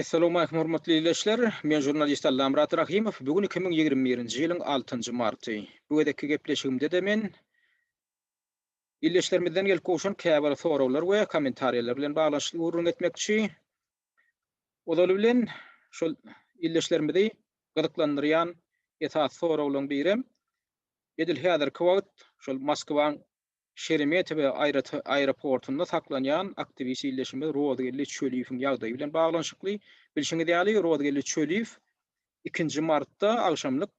Assalamu alaikum hormatly izleyiciler. Men jurnalist Allam Murat Rahimov. Bugün 2021-nji ýylyň 6-njy marty. Bu gedekki gepleşigimde de men izleyicilerimizden gelip goşan käbir sorawlar we kommentariýalar bilen baglanşyk urun etmekçi. Olar bilen şol izleyicilerimizi gyzyklandyrýan esas sorawlaryň biri edil häzirki wagt şol Moskwaň Şeremetyewo aeroportunda saklanýan aktivist illeşimi Rodgelli Çöliýewiň ýagdaýy bilen baglanşykly. Bilşiňiz ýaly Rodgelli Çöliýew 2 martda agşamlyk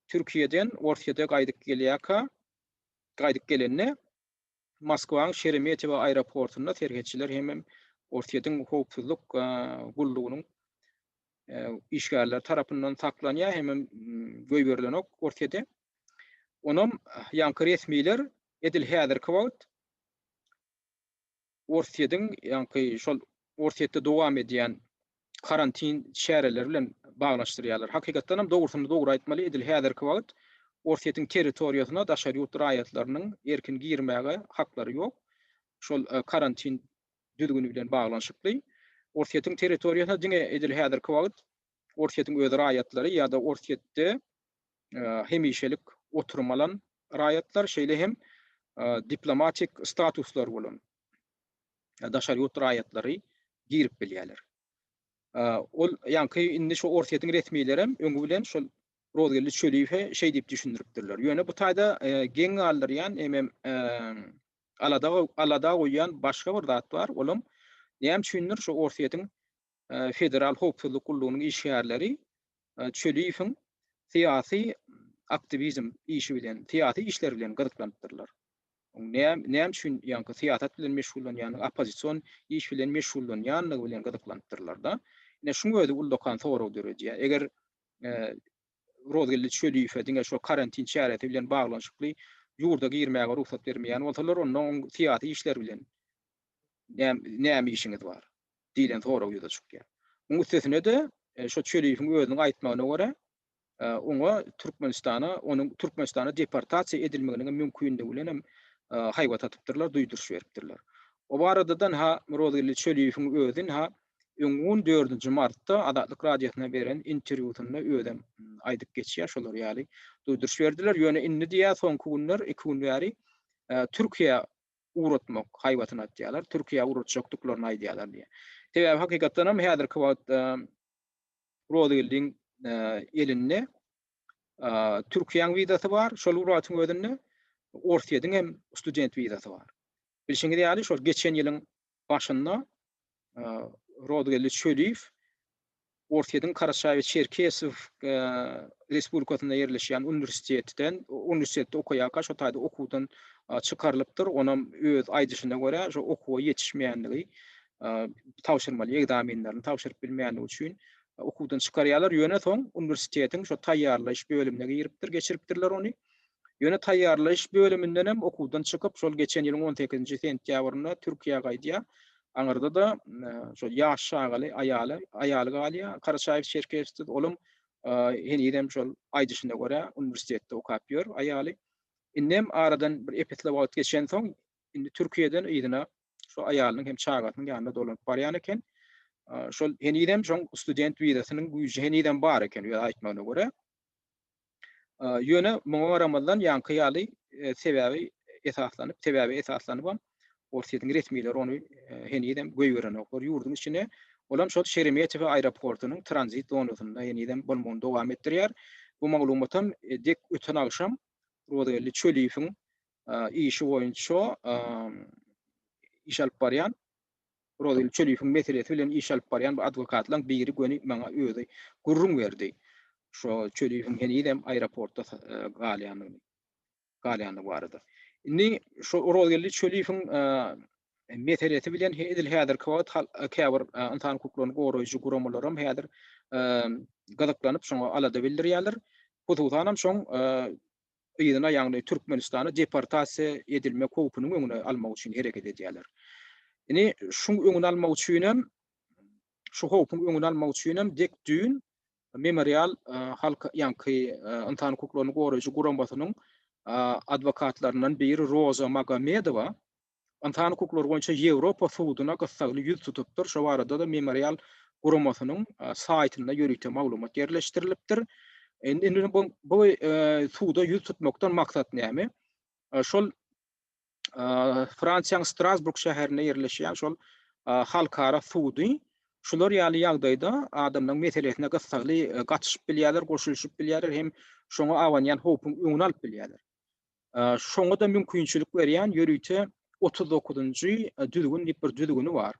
Türkiýeden Ortaýa gaýdyp gelenne Moskwaň Şeremetyewo aeroportunda terhetçiler hem Ortaýadyň howpsuzlyk gullugynyň işgärler tarapyndan saklanýar hem göýberilenok Ortaýada. Onuň ýanky resmiler edil häzirki wagt Ortaýadyň ýanky şol Ortaýada dowam edýän karantin şäherleri bilen baglaşdyrýarlar. Hakykatdan hem dogry aýtmaly edil häzirki wagt Ortaýadyň territoriýasyna daşary ýurt raýatlarynyň erkin girmäge haklary ýok. Şol karantin düzgünü bilen baglanşykly. Ortaýadyň territoriýasyna diňe edil häzirki wagt Ortaýadyň öz raýatlary ýa-da Ortaýatda hemişelik oturmalan raýatlar şeýle hem diplomatik statuslar bolan daşary ýurt raýatlary girip bilýärler. Ol ýanky indi şu Ortaýadyň resmiýleri öňü bilen şol Rodgelli Çöliýewe şeý diýip düşündiripdirler. Ýöne bu taýda geň aldyrýan hem alada goýan başga bir zat bar. Olam näme düşündir şu Ortaýadyň federal howpsuzlyk gullugynyň işgärleri Çöliýewiň syýasy aktivizm işi bilen, syýasy işler bilen gyzyklandypdyrlar. Näme üçin ýanky syýasat bilen meşgullanýan, opozisiýon iş bilen meşgullanýanlygy bilen gyzyklandypdyrlar da. Ine şuňa özi uldokan soraw derejä. Eger Rodgelli Çöliýewe diňe şu karantin şähereti bilen baglanşykly ýurda girmäge ruhsat bermeýän bolsalar onuň syýasy işler bilen näme işiňiz bar diýen soraw ýa-da çykýar. Muňa üstesine de şu Çöliýewiň özüniň aýtmagyna görä oňa Türkmenistana deportasiýa edilmeginiň mümkinligi bilen hem haýbat atypdyrlar, duýduruş beripdirler. O baradadan Rodgelli Çöliýewiň özüň 14-nji martda Adatlyk radiosyna beren interwýusynda özüm aýdyp geçýär, şolar ýaly duýduruş berdiler. Ýöne indi diýär soňky günler 2 gün bäri Türkiýe uğratmak haýbatyny atýarlar. Türkiýe uğratjakdyklaryny aýdýarlar diýär. Sebäbi hakykatdan hem häzirki wagt Rodgelliň elinde Türkiýeň wizasy bar, şol uğratyň özünde Ortaýadyň hem student wizasy bar. Bilşiňiz ýaly şol geçen ýylyň başynda Rodgelli Çöliýew Ortaýadyň Karaçay we Çerkesow respublikasynda ýerleşýän universitetde okuýarka şo taýda okuwdan çykarylypdyr. Onam öz aýdyşyna görä şo okuwa ýetişmeýänligi tawşyrmaly egzaminlerini tawşyryp bilmeýänligi üçin okuwdan çykarýarlar. Ýöne soň universitetiň şo taýýarlaş bölümine giripdir, geçiripdirler ony. Ýöne taýýarlaş bölüminden hem okuwdan çykyp şol geçen ýylyň 18-nji sentýabrynda Türkiýe gaýdýar. Aňyrda da şol ýaş şagaly aýaly galýa Karaçay Çerkesow'da olum henidem şol aýdyşyna görä universitetde okap ýör aýaly. Innem aradan bir epetli wagt geçen soň indi Türkiýeden ýygyna şo aýalynyň hem çagatynyň ýanynda dolanyp barýan eken. Şol henidem şoň student wizasynyň güýji henidem bar eken ýa aýtmagyna görä. Ýöne muňa garamadan ýanky ýaly sebebi esaslanyp Ortaýadyň resmiýetleri ony henidem göýberen oklar ýurdun içine. Olam şol Şeremetyewo aeroportunyň transit zonasynda henidem bolmagyny dowam etdirýär. Bu maglumatam dek öten agşam Rodgelli Çöliýewiň işi boýunça iş alyp barýan Rodgelli Çöliýewiň meselesi bilen iş alyp barýan adwokatlaryň biri göni maňa özi gurrun berdi. Şo Çöliýewiň henidem aeroportda galýany barada. Indi şu Rodgelli Çöliýewiň meselesi bilen edil häzirki wagt käbir insan hukuklaryny goraýjy guramalarym häzir gyzyklanyp şoňa alada bildirýärler. Hususan hem şoň ýygyna ýagny Türkmenistana deportasiýa edilmek howpunyň öňüne almak üçin hereket edýärler. Indi şu öňüne almak üçin hem şu howpunyň öňüne almak üçin hem dek düýün memorial halk ýanky insan hukuklaryny goraýjy guramasynyň adwokatlaryndan biri Roza Magomedowa insan hukuklary boýunça Ýewropa suduna gysgaly ýüz tutupdyr. Şo barada da memorial Guramasynyň saýtynda ýörükde maglumat yerleşdirilipdir. Indi bu suwda ýüz tutmakdan maksat näme? Şol Fransiýanyň Strasburg şäherinde ýerleşýän şol halkara suwdy şular ýaly ýagdaýda adamlaryň meselesine gyssagly gatyşyp bilýärler, goşulyşyp bilýärler hem şoňa awanýan howpyň öňüne alyp bilýärler. Şoňa da mümkinçilik berýän ýörükde 39-njy düzgün diýip bir düzgüni bar.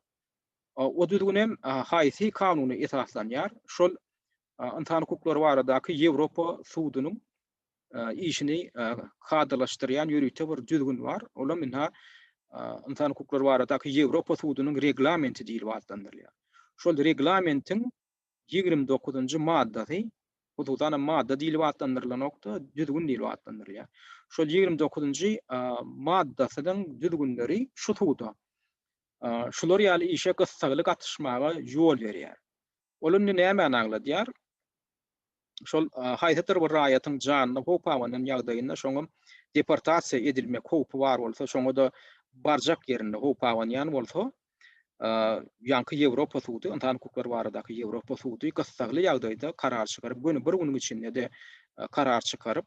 O düzgün hem haýsy kanuny esaslanýar. Şol insan hukuklary baradaky Ýewropa suwdynyň işini kadalaşdyrýan ýörükde bir düzgün bar. Olam minha insan hukuklary baradaky Ýewropa suwdynyň reglamenti diýilip adlandyrylýar. Şol reglamentin 29-njy maddasy, hususan madda diýilip adlandyrylan nokta düzgün diýilip adlandyrylýar. Şol 29-njy maddasynyň düzgünleri şu suwda. Şular ýaly işe gyssagly gatnaşmaga ýol berýär. Olany näme anagladýar? Şol haýsydyr bir raýatyň janyna howp awanyň ýagdaýynda şoňa deportasiýa edilmek howpy bar bolsa, şoňa da barjak ýerinde howp awanýan bolsa, ýanky Ýewropa suwdy, insan hukuklary baradaky Ýewropa suwdy gyssagly ýagdaýda karar çykaryp, bir güniň içinde de karar çykaryp,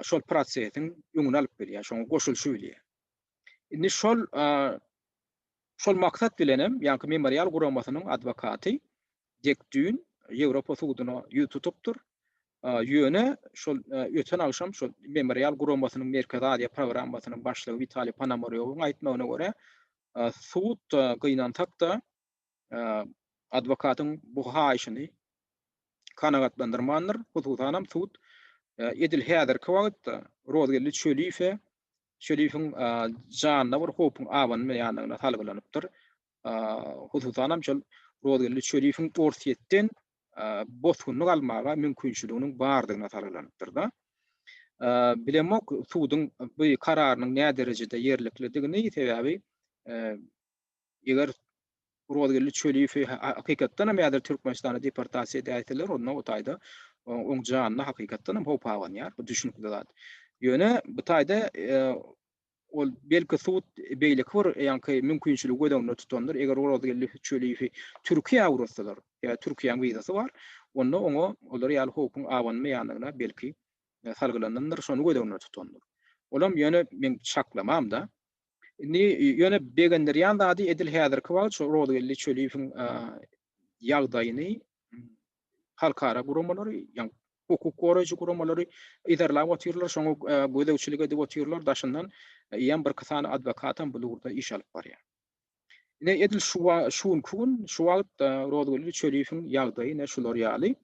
şol prosesiň öňüne alyp berýär, şoňa goşulşy bilýär. Indi şol maksat bilenem, ýanky memorial guramasynyň adwokaty Dekdün Ýewropa suwdyna ýüz tutupdyr. Ýöne şol öten akşam şol memorial guramasynyň merkezi adia programasynyň başlygy Vitali Ponomaryowyň aýtmagyna görä, suwd gynantakda adwokatyň bu haýyşyny kanagatlandyrmandyr. Hususan suwd edil häzirki wagtda Rozgelli Çölife janyna bir howpyň awanmaýanlygyna salgylanypdyr. Hususan şol Rozgelli Çölifeň orsiýetden bosgunlyk almaga mümkinçiliginiň bardygyna salgylanypdyr da. Bilemok suwdyň bu kararynyň näme derejede ýerlikligini sebäbi eger Rozgelli Çölife hakykatdan hem ýa-da Türkmenistana deportasiýa edilseler, onda o taýda oň janyna hakykatdan hem howp awanýar. Bu düşünikli zat. Ýöne bu taýda ol belki suwd beýleki bir ýanky mümkinçiligi gödäňde tutandyr. Eger Rozgelli Çölife Türkiýa ursalar, ýa Türkiýanyň wizasy bar, onda oňa olar ýaly howpyň awanmaýanlygyna belki salgylandyr, şonu gödäňde tutandyr. Olam ýöne men şaklamam da. Indi ýöne begendirýän zady edil häzirki wagt şu Rozgelli Çölifeň ýagdaýyny halkara gurumalary, ýa hukuk goraýjy gurumalary idarlap otyrlar, şoňa gödäwçilik edip otyrlar, daşyndan ýa bir kysany adwokatam bu ýurda iş alyp barýar. Ine edil şuň kun şu wagt Rozgelli Çölifeň ýagdaýy ne şular ýaly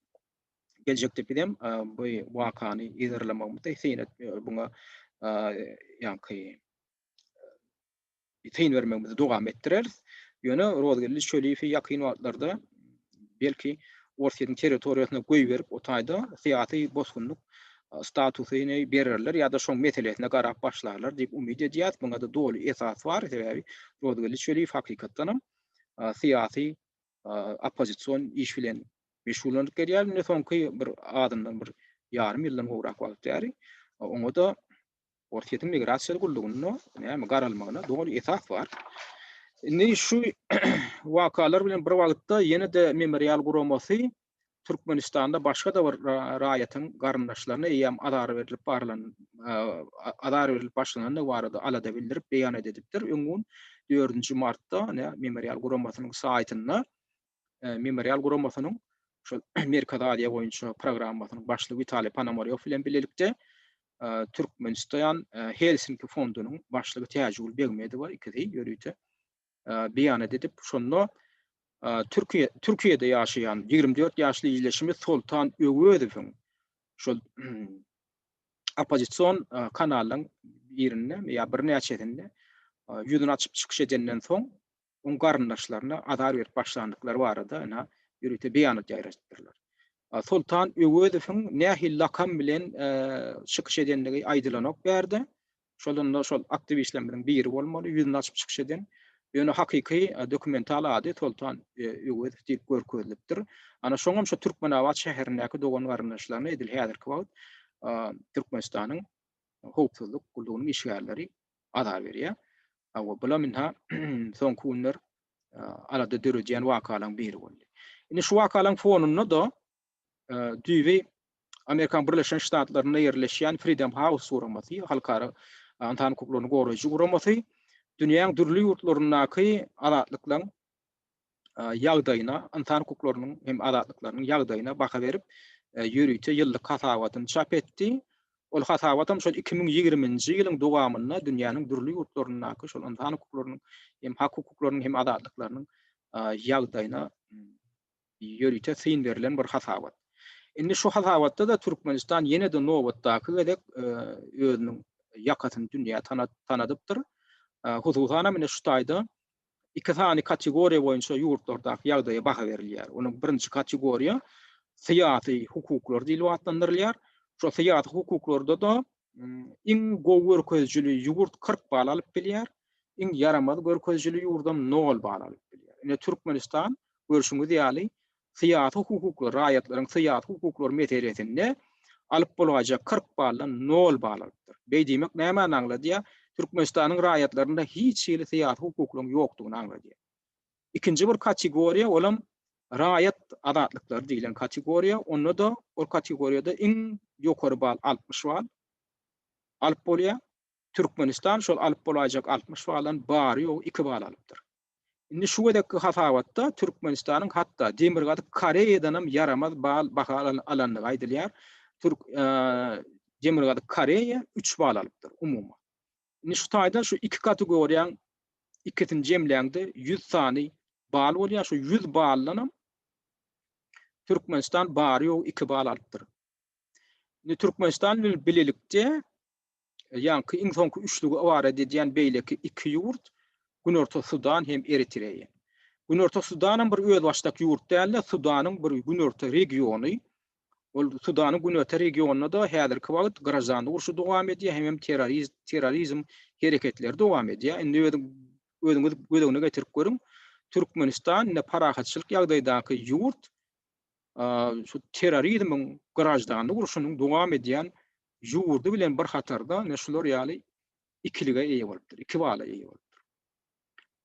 geljekde bidem bu wakany idarlamagymda seýnet buňa ýanky teýin bermegimizi dowam etdirer. Ýöne Rozgelli Çölife ýakyn wagtlarda belki Orsiýetiň territoriýasyna goý berip, o taýda syýasy bosgunlyk statusyny bererler ýa-da şoň meselesine garap başlarlar diýip umyt edýär. Buňa da doly esas bar. Sebäbi Rozgelli Çölife hakykatdan hem syýasy opposision iş bilen meşgullanıp gelýär. Ne soňky bir adamdan bir ýarym ýyldan gowrak wagt ýary. Oňa da Orsiýetiň migrasiýa gullugyny näme garalmagyna doly esas bar. Indi şu wakalar bilen bir wagtda ýene de memorial guramasy Türkmenistanda başga da bir raýatyň garyndaşlaryna ýam adar berilip barlan adar berilip başlananda barada alada bildirip beýan edipdir. Öňün 4-nji martda memorial guramasynyň saýtynda memorial guramasynyň şu Merkezi Adia boýunça programasynyň başlygy Vitali Ponomaryow bilen birlikde Türkmenistan Helsinki fondunyň başlygy Täjul Begmedow ikisi ýörüýte beýan edip şonda Türkiýede ýaşaýan 24 ýaşly ýyleşimi Sultan Öwödowyň şol opposision kanalyň birinde ýa bir näçesinde ýüzüni açyp çykyş edenden soň oň garyndaşlaryna adar berip başlandyklary barada ýörüýte beýanat ýaýratdyrlar. Sultan Öwödowyň nähil lakam bilen çykyş edenligi aýdylanyp berdi. Şolunda şol aktivistlerden biri bolmaly, ýüzüni açyp çykyş eden. Ýöne hakyky dokumental ady Sultan Öwödow diýip görkezlipdir. Ana şoňam şu Türkmenawat şäherindäki dogan garyndaşlaryna edil häzirki wagt Türkmenistanyň howpsuzlyk gullugynyň işgärleri adar berýär. Bular minha soňky günler alada dörejen wakalaryň biri boldy. Indi şu wakalan fonunda da düýbi Amerikan Birleşen Ştatlaryna ýerleşýän Freedom House guramasy, halkara insan hukuklaryny goraýjy guramasy, dünýäň dürli ýurtlaryndaky azatlyklaryň ýagdaýyna, insan hukuklarynyň hem azatlyklarynyň ýagdaýyna baka berip, ýürüýte ýyllyk hasabatyny çap etdi. Ol hasabatam şol 2020-nji ýylyň dowamynda dünýäniň dürli ýurtlaryndaky şol insan hukuklarynyň hem hak hukuklarynyň hem azatlyklarynyň ýagdaýyna ýürüýte syn berilen bir hasabat. Indi şu hasabatda da Türkmenistan ýene-de nowatdaky gedek özüniň ýakatyny dünýä tanadypdyr. Hususan mine şu taýda iki sany kategoriýa boýunça ýurtlardaky ýagdaýa baha berilýär. Onuň birinji kategoriýa syýasy hukuklar diýilip atlandyrylýar. Şu syýasy hukuklarda da iň gowy görkezjili ýurt 40 bal alyp bilýär. Iň yaramaz görkezjili ýurdam 0 bal alyp bilýär. Ine Türkmenistan görüşüňiz ýaly syýasy hukuklar, raýatlaryň syýasy hukuklar meselesinde alyp bolajak 40 baldan 0 bal alypdyr. Beýdimek näme aňladýar? Türkmenistanyň raýatlarynda hiç ýyly syýasy hukuklaryň ýokdugyny aňladýar. İkinji bir kategoriýa olam raýat azatlyklary diýilen kategoriýa. Onda da o kategoriýada iň ýokary bal 60 bal alyp bolýar. Türkmenistan şol alyp bolajak 60 baldan bary ýok 2 bal alypdyr. Indi şu gedek hasabatda Türkmenistanyň hatda Demirgady Koreýadan hem yaramaz bal baha alanlygy aýdylýar. Demirgady Koreýa 3 bal alypdyr umumyň. Indi şu taýda şu iki kategoriýaň ikisini jemleýände 100 sany bal bolýar. Şu 100 baldan Türkmenistan bary ýok 2 bal alypdyr. Indi Türkmenistan bilelikde ýa-ni iň soňky üçlügi awara edýän beýleki iki ýurt Günorta Sudan hem Eritreýa. Günorta Sudanyň bir öz başdaky ýurt däl, Sudanyň bir Günorta regiony. Ol Sudanyň Günorta regionunda da häzirki wagt grajdanlyk uruşy dowam edýär, hem terrorizm hereketleri dowam edýär. Indi özüňiz gözüňe getirip görüň. Türkmenistan ine parahatçylyk ýagdaýdaky ýurt şu terrorizmiň grajdanlyk uruşynyň dowam edýän ýurdy bilen bir hatarda ne şular ýaly ikilige eýe bolupdyr, iki bala eýe bolupdyr.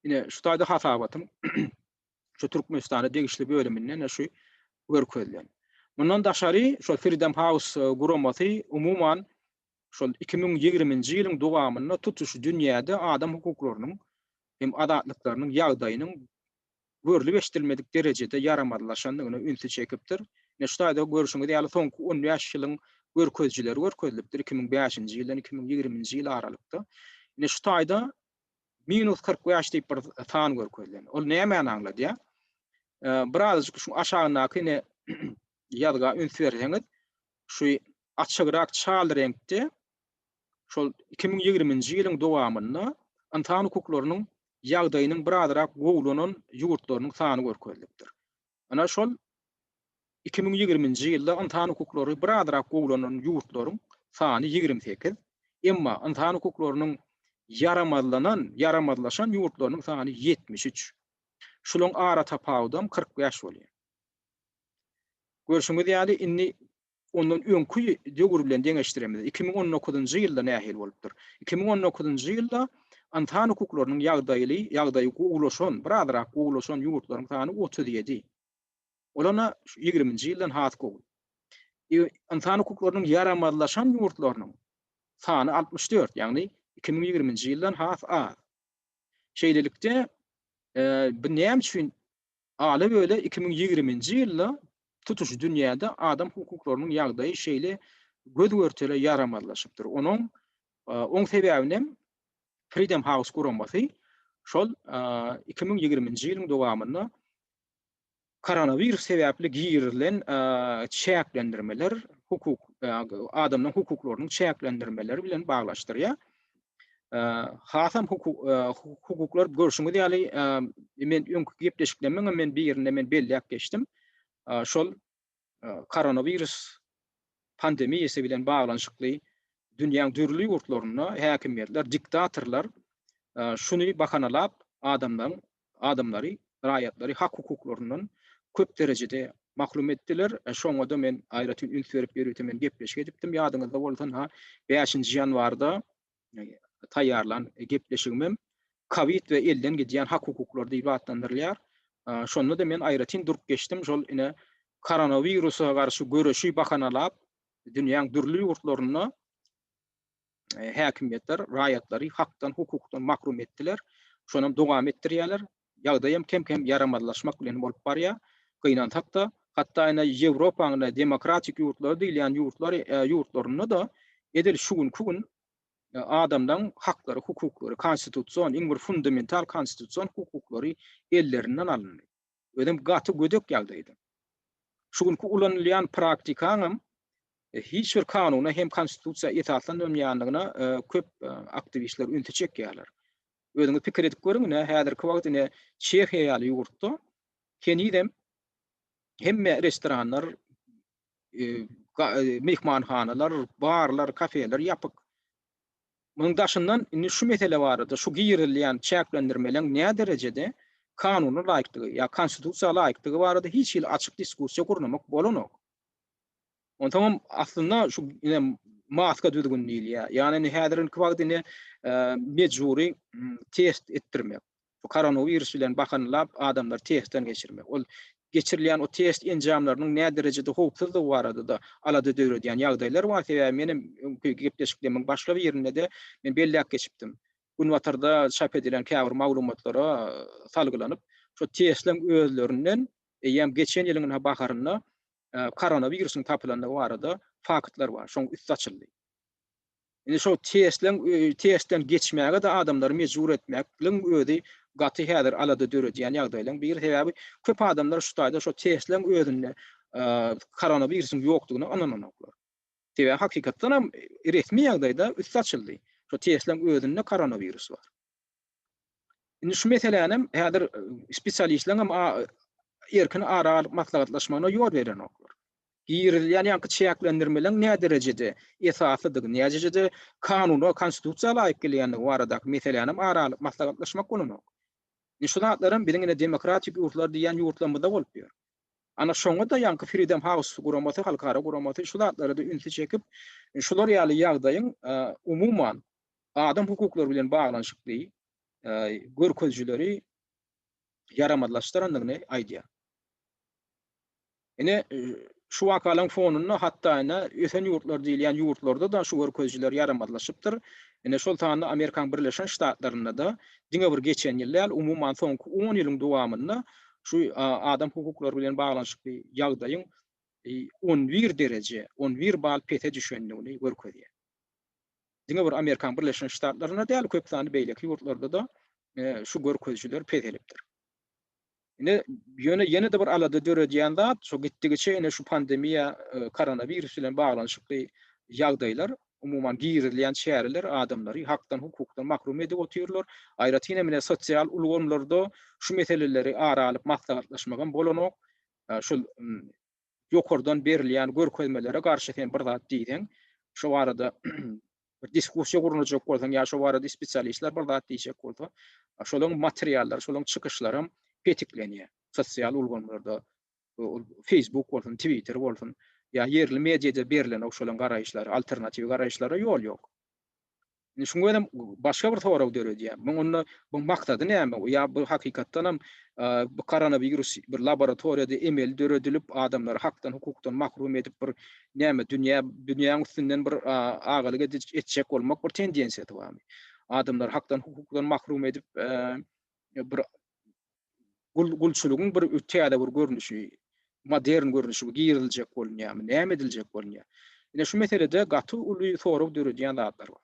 Ine şu taýda hasabatym şu Türkmenistanyň degişli bölüminden şu görkezlen. Mundan daşary şu Freedom House guramasy umuman şol 2020-nji ýylyň dowamynda tutuş dünýäde adam hukuklarynyň hem azatlyklarynyň ýagdaýynyň görülip eşdilmedik derejede yaramazlaşanlygyny ünsü çekipdir. Ne şu taýda görüşüňiz ýaly soňky 15 ýylyň görkezjileri görkezlipdir 2005-nji ýyldan 2020-nji ýyl aralykda. Ne şu taýda minus 40 ýaş diýip bir san görkezlen. Ol näme aňladýar? Birazjyk şu aşagynaky ne ýazga üns berseňiz, şu açygyrak çal reňkde şol 2020-nji ýylyň dowamynda insan hukuklarynyň ýagdaýynyň birazrak gowlanan ýurtlarynyň sany görkezlipdir. Ana şol 2020-nji ýylda insan hukuklary birazrak gowlanan ýurtlaryň sany 28, emma insan hukuklarynyň yaramazlaşan ýurtlarynyň sany 73. Şularyň ara tapawdam 40 ýaş bolýar. Görüşüňiz ýaly inni ondan öňkü ýögür bilen deňeşdiremiz. 2019-njy ýylda nähil bolupdyr. 2019-njy ýylda insan hukuklarynyň ýagdaýy gowlaşan, birazrak gowlaşan ýurtlaryň sany 37. Olana 20-nji ýyldan has gowy. İnsan hukuklarynyň yaramazlaşan ýurtlarynyň sany 64, ýagny 2020-nji ýyldan has az. Şeýlelikde bu näme üçin ala böyle 2020-nji ýylda tutuş dünýäde adam hukuklarynyň ýagdaýy şeýle göz görtele yaramazlaşypdyr. Onuň oň sebäbinem Freedom House guramasy şol 2020-nji ýylyň dowamynda koronavirus sebäpli girilen çäklendirmeler, adamyň hukuklarynyň çäklendirmeleri bilen baglaşdyrýar. Hasam hukuklar görüşüňiz ýaly men öňkü gepleşiklerimiň men bir ýerinde men belläp geçdim. Şol koronavirus pandemiýasy bilen baglanşykly dünýäniň dürli ýurtlaryna häkimler, diktatorlar şuny bahanalap adamlary, raýatlary hak hukuklarynyň köp derejede maklum etdiler. Şoňa da men aýratyn üns berip berýärdim, men gepleşik edipdim. Ýadyňyzda bolsa 5-nji ýanwarda taýýarlan gepleşigim Covid we elden gidýän hak hukuklary diýip atlandyrylýar. Şonda da men aýratyn durup geçdim. Şol ine koronawirusa garşy göreşi bahanalap dünýäň dürli ýurtlaryna häkimiýetler, raýatlary hakdan, hukukdan mahrum etdiler. Şonam dowam etdirýärler. Ýagdaýam kem-kem yaramadlaşmak bilen bolup barýar. Gynanç hatda ine Ýewropanyň demokratik ýurtlary diýilýän ýurtlaryna da edil şugun adamdan haklary, hukuklary, konstitusiýon, iň bir fundamental konstitusiýon hukuklary ellerinden alındy. Ödem gaty gödek ýagdaýda. Şugunky ulanylýan praktikaňam hiç bir kanuna hem konstitusiýa itaatlanmaýanlygyna köp aktivistler ünte çekýärler. Özüňiz pikir edip görüň, häzirki wagtda Çehiýa ýurtda kenidem hemme restoranlar, mehmanhanalar, barlar, kafeler ýapyk. Munyň daşyndan indi şu mesele bardy. Şu giýirilýän çäklendirmeleň näme derejede kanuny laýykdygy ýa konstitusiýa laýykdygy barada hiç ýyl açyk diskussiýa gurnamak bolanok. Ondan aslında şu maska düzgün diýil ýa. Ýani häzirinki wagtda mejburi test etdirmek. Bu koronavirus bilen bakanlap adamlar testden geçirmek. Ol geçirilýän o test enjamlarynyň näme derejede howpsuzlygy barada da alada döwredýän ýagdaýlar bar. Menim gepleşiklerimiň başga bir ýerinde de men belläp geçipdim. Ünwatarda çap edilen käbir maglumatlara salgylanyp, şu testleň özlerinden ýa geçen ýylyň baharyna koronavirusyň tapylandygy barada faktlar bar. Şoň üst açyldy. Indi şu testden geçmäge de adamlar mejbur etmekliň özi gaty häzir alada döwredýän ýagdaýlaryň bir sebäbi köp adamlar şu taýda şu testleň özünde koronavirusyň ýokdugyny ananoklar. Tebe hakykatdan ham resmi ýagdaýda üst açyldy. Şu testleň özünde koronavirus bar. Indi şu meselem häzir spesialistler ham erkin ara maslahatlaşmagyna ýol berenoklar. Giýirilýän ýa-ki çäklendirmeleň näme derejede esaslydygy, näme derejede kanuny, konstitusiýa laýyk gelýänligi baradaky meselem ara maslahatlaşmak bolanok. Şu zatlaryň biziňe demokratik ýurtlar diýen ýurtlarymyzda bolup ýör. Ana şoňa da ýa-ki Freedom House guramaty, halkara guramaty şu zatlary da ünsi çekip şular ýaly ýagdaýyň umumyň adam hukuklary bilen baglanyşykly görkezjileri yaramadlaşdyranlygyny aýdýar. Ine şu wakalaň fonuna hatda ösen ýurtlar diýilýän ýurtlarda da şu görkezjiler yaramadlaşypdyr. Ine şol taýda Amerikaň Birleşen Ştatlarynda da diňe bir geçen ýyllar umumyň soňky 10 ýylyň dowamynda şu adam hukuklary bilen baglanyşykly ýagdaýyň 11 derece, 11 bal pete düşenligini görkezýär. Diňe bir Amerikaň Birleşen Ştatlaryna däl köp sany beýleki ýurtlarda da şu görkezjiler petelipdir. Ine ýene de bir alada döredýän zat, şu gitdigiçe ine şu pandemiýa, koronavirus bilen baglanyşykly ýagdaýlar umumyň giýirilýän şäherler adamlary hakdan, hukukdan mahrum edip oturýarlar. Aýratyn emine sosial ulgamlarda şu meseleleri aralyp maslahatlaşmagan bolanok. Şol ýokardan berilýän görkezmelere garşy sen bir zat diýsen, şu arada bir diskussiýa gurulajak bolsaň ýa şu arada spesialistler bir zat diýjek bolsa, şolaň materiallar, şolaň çykyşlary petiklenýär. Sosial ulgamlarda Facebook bolsun, Twitter bolsun, ýa yerli mediada berilen şolaň garaýşlar, alternativ garaýşlara ýol ýok. Şuňa hem başga bir soraw döredýär. Bu maksady näme? Ýa bu hakykatdan hem bu koronavirus bir laboratoriýada emel döredilip adamlar hakdan, hukukdan mahrum edip bir näme dünýäň üstünden bir agalyk etjek bolmak bir tendensiýa barmy? Adamlar hakdan, hukukdan mahrum edip bir gulçulugyň bir ötýäde bir görnüşi, modern görnüşi giýiriljek bolýarmy, näme ediljek bolýar? Ine şu meselede gaty uly soraw döredýän zatlar bar.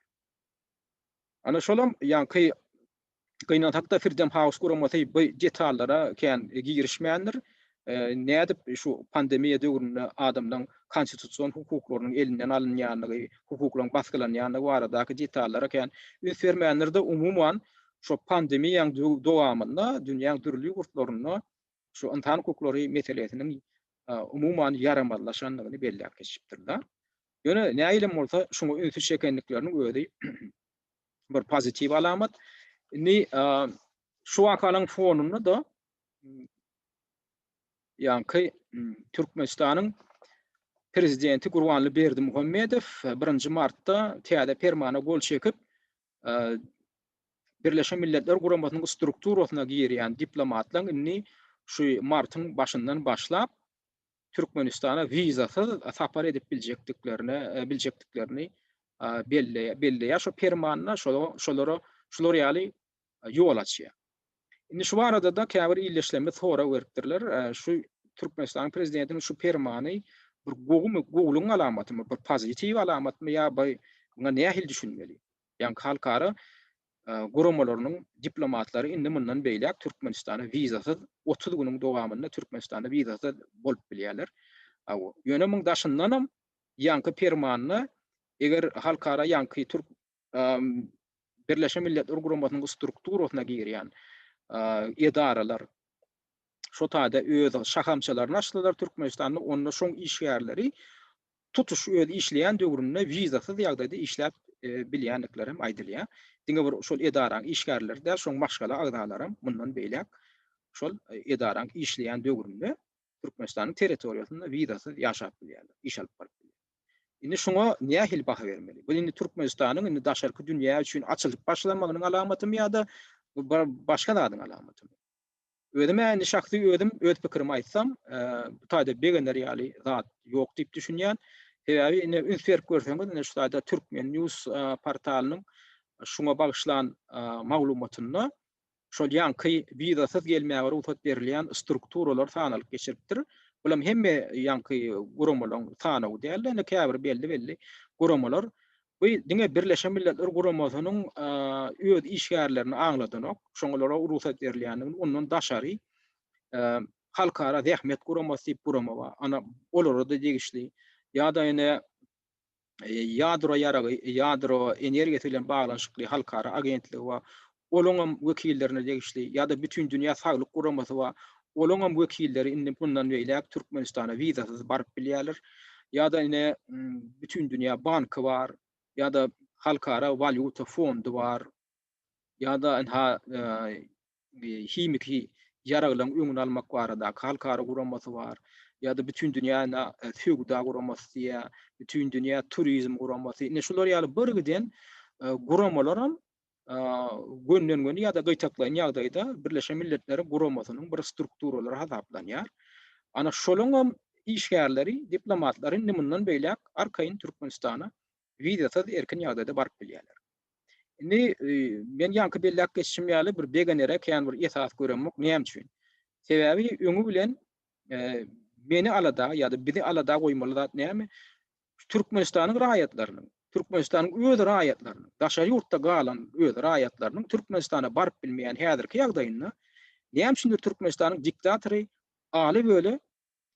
Ana şolam ýa-ki gynanç hakda Freedom House guramaty detallara kän giýirişmändir. Nädip şu pandemiýa döwründe adamdan konstitusiýon hukuklarynyň elinden alynýanlygy, hukuklaryň baskylanýanlygy baradaky detallara kän ünsürmändir de umumyň şu pandemiýaň dowamynda dünýäň türli ýurtlaryna şu insan hukuklary meselesiniň umumyň yaramadlaşanlygyny belläp geçipdirler. Ýöne näýilem bolsa şuňa ünsü çekenlikleriniň özi bir pozitiv alamat. Şu wakalaň fonunda da ýa-ki Türkmenistanyň prezidenti Gurbanly Berdimuhammedow 1 martda täze fermana gol çekip Birleşen Milletler Guramatynyň strukturasyna girýän diplomatlaryň inni şu martın başından başlap Türkmenistana vizasız sapar edip bilecektiklerini belli şu permanna şolara ýaly ýol açýar. Indi şu arada da käbir illeşleme sonra beripdirler. Şu Türkmenistan prezidentinin şu permany bir gowluň alamatymy, bir pozitiv alamatmy ýa-da nähil düşünmeli. Ýani halkara gurumalarynyň diplomatlary indi mundan beýlek Türkmenistana vizasyz 30 günüň dowamynda Türkmenistana vizasyz bolup bilýärler. Ýöne daşyndanam ýanky permanyny eger halkara ýanky Türk Birleşen Milletler Guramasynyň strukturasyna girýän edaralar şo taýda öz şahamçylaryny açdylar Türkmenistanyň onda şoň işgärleri tutuş öz işleýän döwründe vizasyz ýagdaýda işläp bilýänlikleri hem aýdylýar. Diňe bir şol edaraň işgärleri de şoň başgala agdalarym mundan beýlek şol edaraň işleýän döwründe Türkmenistanyň territoriýasynda vizasyz ýaşap bilýärler, iş alyp baryp bilýär. Indi şoňa nähil baha bermeli? Bu indi Türkmenistanyň indi daşarky dünýä üçin açylyp başlamagynyň alamatymy ýa-da başga dadyň alamatymy? Özüme indi şahsy öz pikirimi aýtsam, bu taýda begenler ýaly zat ýok diýip düşünýän. Sebäbi indi ünsür görseňiz indi şu taýda Türkmen News portalynyň şoňa bagyşlan maglumatyny şol ýanky vizasyz gelmäge ruhsat berilýän strukturalar sanalyp geçiripdir. Bulam hemme ýanky guramalaryň sanawy däl, indi käbir belli guramalar bu diňe Birleşen Milletler Guramasynyň öz işgärlerini aňladanyk, şoňlara ruhsat berilýändigini ondan daşary halkara zähmet guramasy diýip guramawa, ana olara da degişli ýa-da ene ýadro ýaragy, ýadro energiýasy bilen baglanşykly halkara agentligi we olaňam wekillerine degişli ýa-da bütün dünýä saglyk guramasy we olaňam wekilleri indi bundan beýlek Türkmenistana vizasyz baryp bilýärler. Ýa-da ine bütün dünýä banky bar, ýa-da halkara valyuta fondy bar, ýa-da himiki ýaragylaryň öňüni almak barada halkara guramasy bar, ýa-da bütün dünýäne feodal guramasy diýä, bütün dünýä turizm guramasy. Ine şular ýaly bir giden guramalaram gönden ýa-da gytaklanan ýagdaýda Birleşen Milletler Guramasynyň bir strukturalary hasaplanýar. Ana şolaňam işgärleri, diplomatlary nimundan beýlek arkaýyn Türkmenistana vizasyz erkin ýagdaýda baryp bilýärler. Indi men ýanky bellek geçişim ýaly bir begenere kän bir esas göremek näme üçin? Sebäbi öňü bilen meni alada ýa-da bizi alada goýmaly zat näme? Türkmenistanyň raýatlarynyň, Türkmenistanyň öz raýatlarynyň, daşary ýurtda galan öz raýatlarynyň Türkmenistana baryp bilmeýän häzirki ýagdaýyna näme üçindir Türkmenistanyň diktatory aly böyle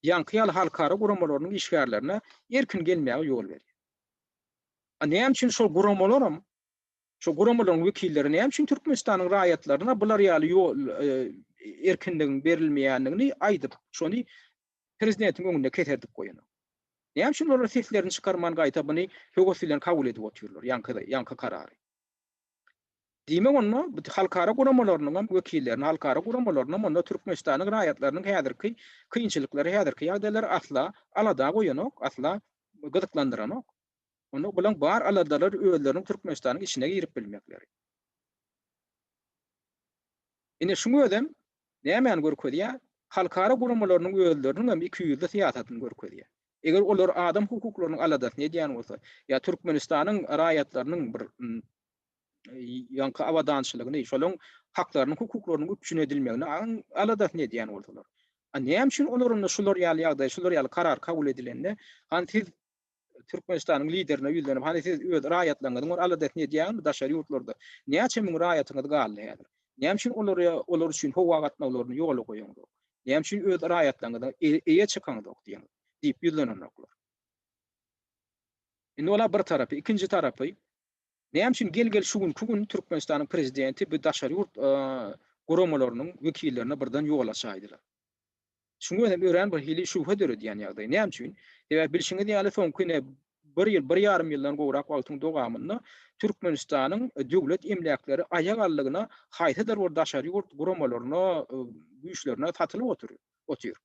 ýanky ýaly halkara guramalarynyň işgärlerine erkin gelmäge ýol berýär. Näme üçin şol guramalaram, şo guramalaryň wekilleri näme üçin Türkmenistanyň raýatlaryna bular ýaly ýol erkinligin berilmeýändigini aýdyp, şonu prezidentiň öňünde keserdik goýan. Näme üçin olar seslerini çykarman gaýta buny höwes bilen kabul edip oturýarlar, ýanky karary. Diýmek onu bu halkara guramalarynyň wekillerini, halkara guramalarynyň onda Türkmenistanyň raýatlarynyň häzirki kynçylyklary, häzirki ýagdaýlary asla alada goýanok, asla gyzyklandyranok. Onu bilen bar aladalar özleriniň Türkmenistanyň içine girip bilmekleri. Ine şunu ödem näme görkezýär? Halkara guramalarynyň özleriniň hem 200 siýasatyny görkezýär. Eger olar adam hukuklarynyň aladasyny edýän bolsa, ýa Türkmenistanyň raýatlarynyň bir ýanky awadançylygyny, şolaryň haklaryny, hukuklaryny üpçün edilmegini aladasyny edýän bolsalar. Näme üçin olaryň şular ýaly ýagdaý, şular ýaly karar kabul edilende, siz Türkmenistanyň liderine ýüzlenip, siz öz raýatlaryňyň aladasyny edýän daşary ýurtlarda näçe miň raýatyňyz galdy häzir? Näme üçin olar üçin howa gatnawlaryny ýola goýýandyk? Näme üçin öz raýatlaryňyz eýe çykandyk diýip ýüzlenenoklar. Indi olar bir tarapy, ikinji tarapy näme üçin gel şu gün Türkmenistanyň prezidenti bu daşary ýurt guramalarynyň wekillerine birden ýol açaýdylar. Şunu öňden bir hili şubha döredýän ýagdaý. Näme üçin? Bilşiňiz ýaly soňky bir ýyl, 1,5 ýyldan gowrak wagtyň dowamynda Türkmenistanyň döwlet emlakleri aýak allygyna haýsydyr bir daşary ýurt guramalaryna, güýçlerine satylyp otur.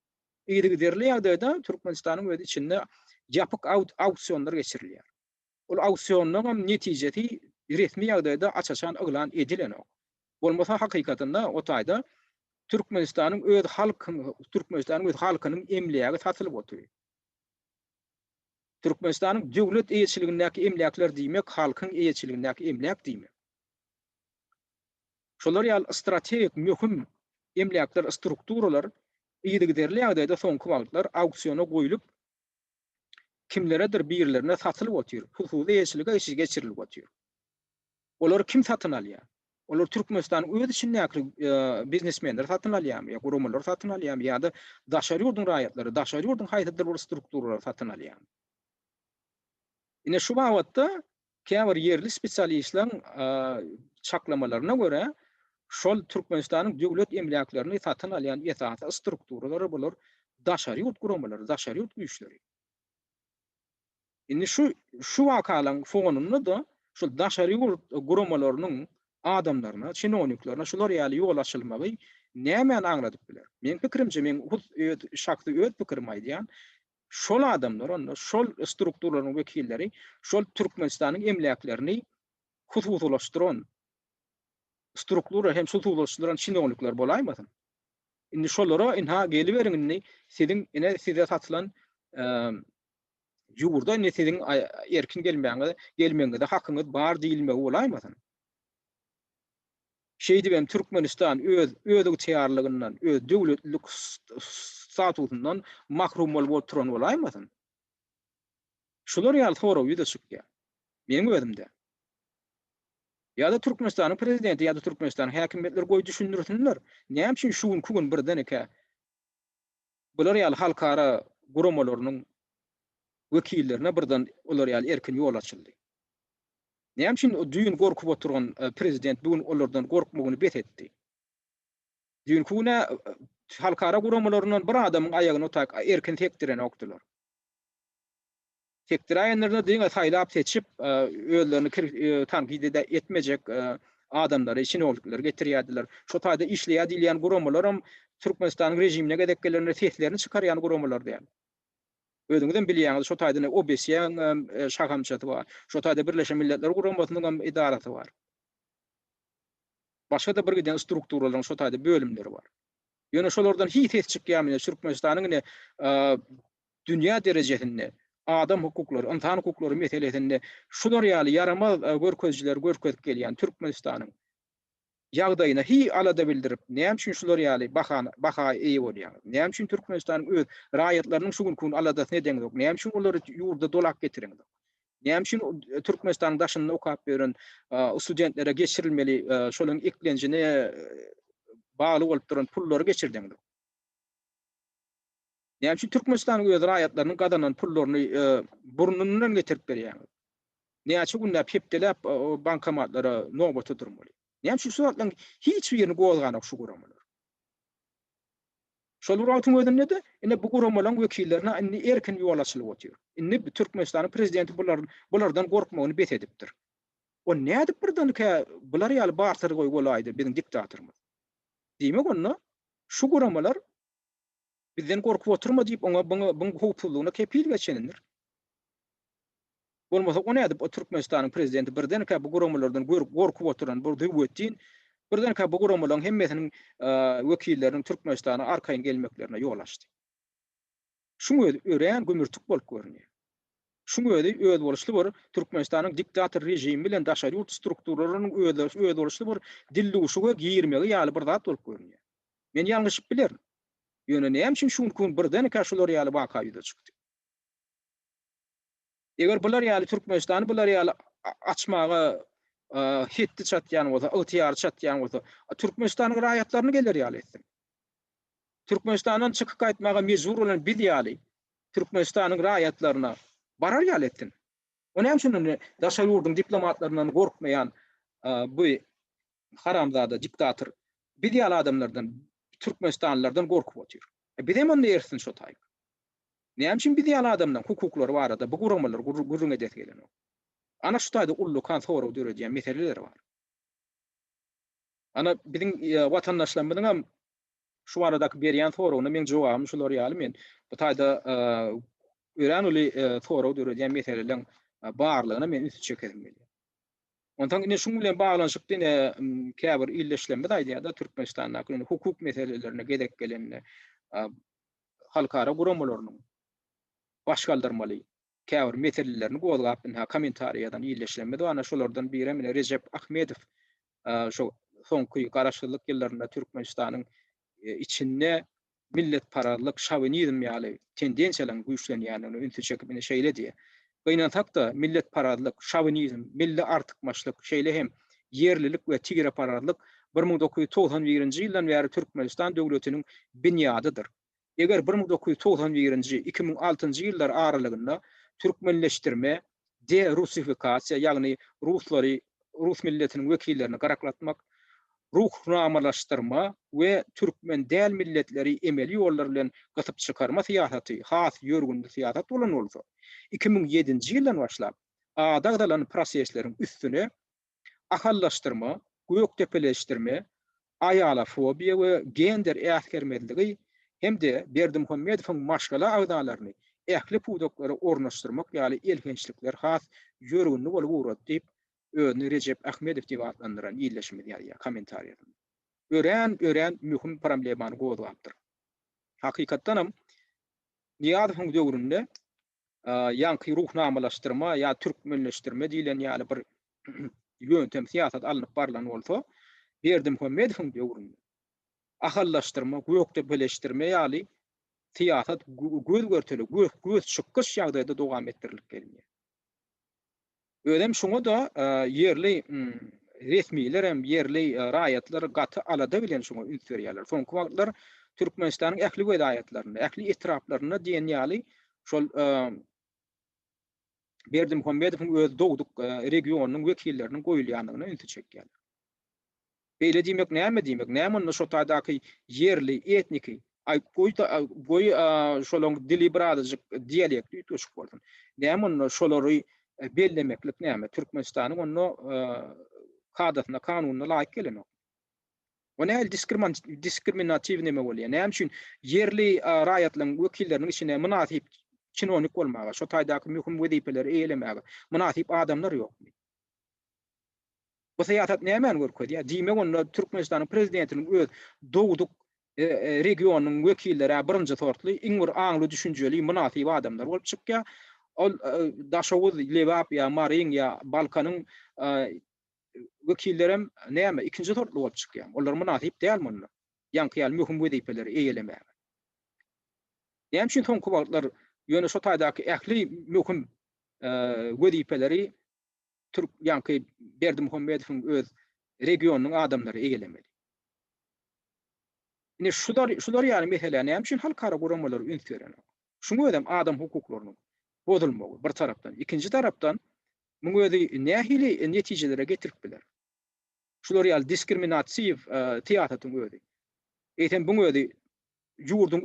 Ýa-da derli ýagdaýda Türkmenistanyň öz içinde ýapyk auksionlar geçirilýär. Ol auksionlaryň netijesi resmi ýagdaýda açaçan eglan edilenok. Bolmasa hakykatynda o taýda Türkmenistan'ın öz halkynyň emliägi satylyp oturuyor. Türkmenistan'ın döwlet eýetçiligindäki emliäkler diýmek halkyň eýetçiligindäki emliäk diýmek. Şolar ýaly strategik möhüm emliäkler, strukturalar ýygyderli ýagdaýda soňky wagtlar auksiona goýulyp kimleredir birlerine satylyp oturuyor. Hukuky eýetçilige geçirilip oturuyor. Olar kim satyn alýar? Olar Türkmenistan öz içindäki biznesmenler satyn alýarmy, ýa gurumalar satyn alýarmy, ýa-da daşary ýurdun raýatlary, daşary ýurdun haýdydyr bir strukturalar satyn alýarmy. Ine şu wagtda käbir yerli spesialistlaryň çaklamalaryna görä şol Türkmenistanyň döwlet emliäklerini satyn alýan ýa-da strukturalary bolar daşary ýurt gurumalary, daşary ýurt güýçleri. Ine şu wakalaryň fonuny da şol daşary ýurt gurumalarynyň adamlaryna, çinoniklerine şular ýaly ýol açylmagy näme aňladyp biler. Men pikirimçe, men şakdy öz pikirim aýdýan, şol adamlar, şol strukturalaryň wekilleri şol Türkmenistanyň emliäklerini hususlaşdyran struktura hem hususlaşdyran çinonikler bolaýmasyn. Indi şolara inha geliberiňni size satylan ýurda siziň erkin gelmeňizde hakyňyz bar diýilmegi bolaýmasyn. Şeýdi hem Türkmenistan öz tiýarlygyndan, öz döwletlik statusundan mahrum bolup oturan bolaýmasyn. Şular ýaly soraw ýüze çykýar. Meň özümde. Ýa-da Türkmenistanyň prezidenti ýa-da Türkmenistanyň häkimetleri goý düşündirsinler. Näme üçin şu gün birdeneke bular ýaly halkara gurumalarynyň wekillerine birden olar ýaly erkin ýol açyldy. Näme üçin düýün gorkup oturgan prezident bugün olardan gorkmagyny betetdi. Düýün kuna halkara gurumalarynyň bir adamyň aýagyny otak erkin tekdiren okdylar. Tekdiraýanlaryna diňe saýlap seçip özlerini tanqid etmejek adamlary, çinolikler getirýärdiler. Şo taýda işleýär gurumalar Türkmenistanyň rejimine gedeklerini tehditlerini çykarýan gurumalar diýär. Özüňizden bilýäňiz, şo taýda OBSE şahamçaty bar. Şo taýda Birleşen Milletler Guramasynyň idaraty bar. Başga da bir giden strukturalaryň şo taýda bölümleri bar. Ýöne şolardan hiç çykýarmy Türkmenistanyň dünýä derejesinde adam hukuklary, insan hukuklary meselesinde şular ýaly yaramaz görkezjiler görkezip gelýän Türkmenistanyň ýagdaýyna hi alada bildirip, näme üçin şular ýaly baha eýe bolýar? Näme üçin Türkmenistanyň öz raýatlarynyň şu gün aladasyny edeňok? Näme üçin olary ýurda dolak getireňok? Näme üçin Türkmenistanyň daşyny okap beren studentlere geçirilmeli şolaryň eklenjine bagly bolup duran pullary geçirdeňok? Näme üçin Türkmenistanyň öz raýatlarynyň gadanan pullaryny burnundan getirip berýär? Näçe günläp hepdelep bankomatlara nobat durmaly? Näme üçin şulardan hiç birini gozganak şu guramalar? Şol wagtyň özünde ine bu guramalaryň wekillerine erkin ýol açylyp oturuyor. Indi Türkmenistanyň prezidenti bulardan gorkmagyny bet edipdir. O nädip birdenke bular ýaly bartyr goý bolaýdy bizim diktatorymyz. Diýmek onu şu guramalar bizden gorkup oturma diýip oňa bu hukuklugyna kepil geçendir. Bolmasa o nädip o Türkmenistanyň prezidenti birdenke bu guramalardan gorkup oturan bu döwletdiň birdenke bu guramalaryň hemmesiniň wekilleriniň Türkmenistana arkaýyn gelmeklerine ýol açdy. Şuňa ören gümürtük bolup görünýär. Şuňa öz boluşly bir Türkmenistanyň diktator rejimi bilen daşary ýurt strukturalarynyň öz boluşly bir dilluguşyga girmegi ýaly bir zat bolup görünýär. Men ýalňyş bilerim. Ýöne näme üçin şu gün birdenke şular ýaly waka ýüze çykdy? Eger bular ýaly Türkmenistany bular ýaly açmagy hitdi çatýan bolsa, ýytyar çatýan bolsa, Türkmenistanyň raýatlaryny geler ýaly etsin. Türkmenistandan çykyp gaýtmaga mejbur bolan biz ýaly Türkmenistanyň raýatlaryna barar ýaly etsin. O näme üçin daşary ýurdun diplomatlaryndan gorkmaýan bu haramzada diktator biz ýaly adamlardan Türkmenistanlylardan gorkup oturuyor. Bizim onu ersin şo taýy. Näme üçin biz ýaly adamdan hukuklary barada bu guramalar gurrun edip gelen. Ana şu taýda ullu kan soraw döredýän meseleler bar. Ana biziň watandaşlarymyzyň şu aradaky berýän sorawna men jogabym şular ýaly men bu taýda ören uly soraw döredýän meselelerin barlygyna men üst çekedim. Ondan ine şuň bilen baglanşyk dine käbir illeşlenme daýdy da Türkmenistanda hukuk meselelerine gedek gelenine halkara guramalarynyň başgaldyrmaly käbir meselelerini gozgap kommentariýadan illeşlenme de ana şolardan biri mine Recep Ahmedow şo soňky garaşdyrlyk ýyllarynda Türkmenistanyň içinde millet paralyk şovinizm ýaly tendensiýalaryň güýçlenýänini ünsi çekip şeýle diýe. Gynantakda millet paralyk şovinizm, milli artykmaçlyk şeýle hem yerlilik we tigre paralyk 1991-nji ýyldan bäri Türkmenistan döwletiniň binýadydyr. Eger 1991-nji 2006-njy ýyllar aralygynda türkmenleşdirme, derusifikasiýa ýagny Rus milletiniň wekillerini garaklatmak, ruhnamalaşdyrma we türkmen däl milletleri emeli ýollar bilen gatyp çykarma siýasaty, has ýörgünli siýasat bolan bolsa, 2007-nji ýyldan başlap adagdalan prosesleriň üstüne ahallaşdyrma, göktepeleşdirme, ayalafobiýa we gender äsgermedligi hemde Berdimuhammedowyň maşgala agdalaryny ähli pudokları ornaşdyrmak ýaly elgençlikler has ýörgünli bolup urat diýip özüni Recep Ahmedow diýip adlandyran ýyleşme ýa kommentariýa. Ören mühim problemany gozgapdyr. Hakykatdanam Niýazowyň döwründe ýanky ruhnamalaşdyrma ýa türkmenleşdirme diýilen ýaly bir ýöntem siýasat alınıp barlan bolsa, Berdimuhammedowyň döwründe ahallaşdyrma, göktepeleşdirme ýaly siýasat göz görteli, göz çykys ýagdaýda dowam etdirilip gelýär. Ödem şoňa da yerli resmiler hem yerli raýatlar gaty alada bilen şoňa ünsürýärler. Soňky wagtlar Türkmenistanyň ähli wedaýatlaryna, ähli etraplaryna diýen ýaly şol Berdimuhammedowyň öz dowduk regionynyň wekilleriniň goýulýanlygyna ünsü çekýärler. Beýle diýmek näme diýmek? Näme onu şo taýdaky yerli etniki goý şolaň dilibradyjyk dialekti üýtgeşik bolsun. Näme onu şolary bellemeklik näme? Türkmenistanyň onu kadatyna, kanunyna laýyk gelenok. O näme diskriminatiw näme bolýar? Näme üçin yerli raýatlaryň wekilleriniň içine münasip çinonik bolmaga, şo taýdaky mühim wezipeleri eýlemäge münasip adamlar ýokmy? Bu siýasat näme görkezýär? Diýmek onu Türkmenistanyň prezidentiniň öz dowduk regionynyň wekilleri birinji sortly iň bir aňly düşünjeli münasip adamlar bolup çykýar. Ol Daşowy, Lewap ýa Marin ýa Balkanyň wekillerim näme ikinji sortly bolup çykýar. Olar münasip dälmi onu? Ýanky ýaly mühim wezipeleri eýlemäge. Näme üçin soňky wagtlar ýöne şo taýdaky ähli mühim wezipeleri Türk ýanky Berdimuhammedowyň öz regionynyň adamlary eýlemeli. Ine şular ýaly mesele näme üçin halkara guramalar ünsürýär. Şuňa ödem adam hukuklarynyň bozulmagy bir tarapdan, ikinji tarapdan muňa özi nähili netijelere getirip biler. Şular ýaly diskriminasiýiw tiýatratyň özi. Eýtem buňa özi ýurdun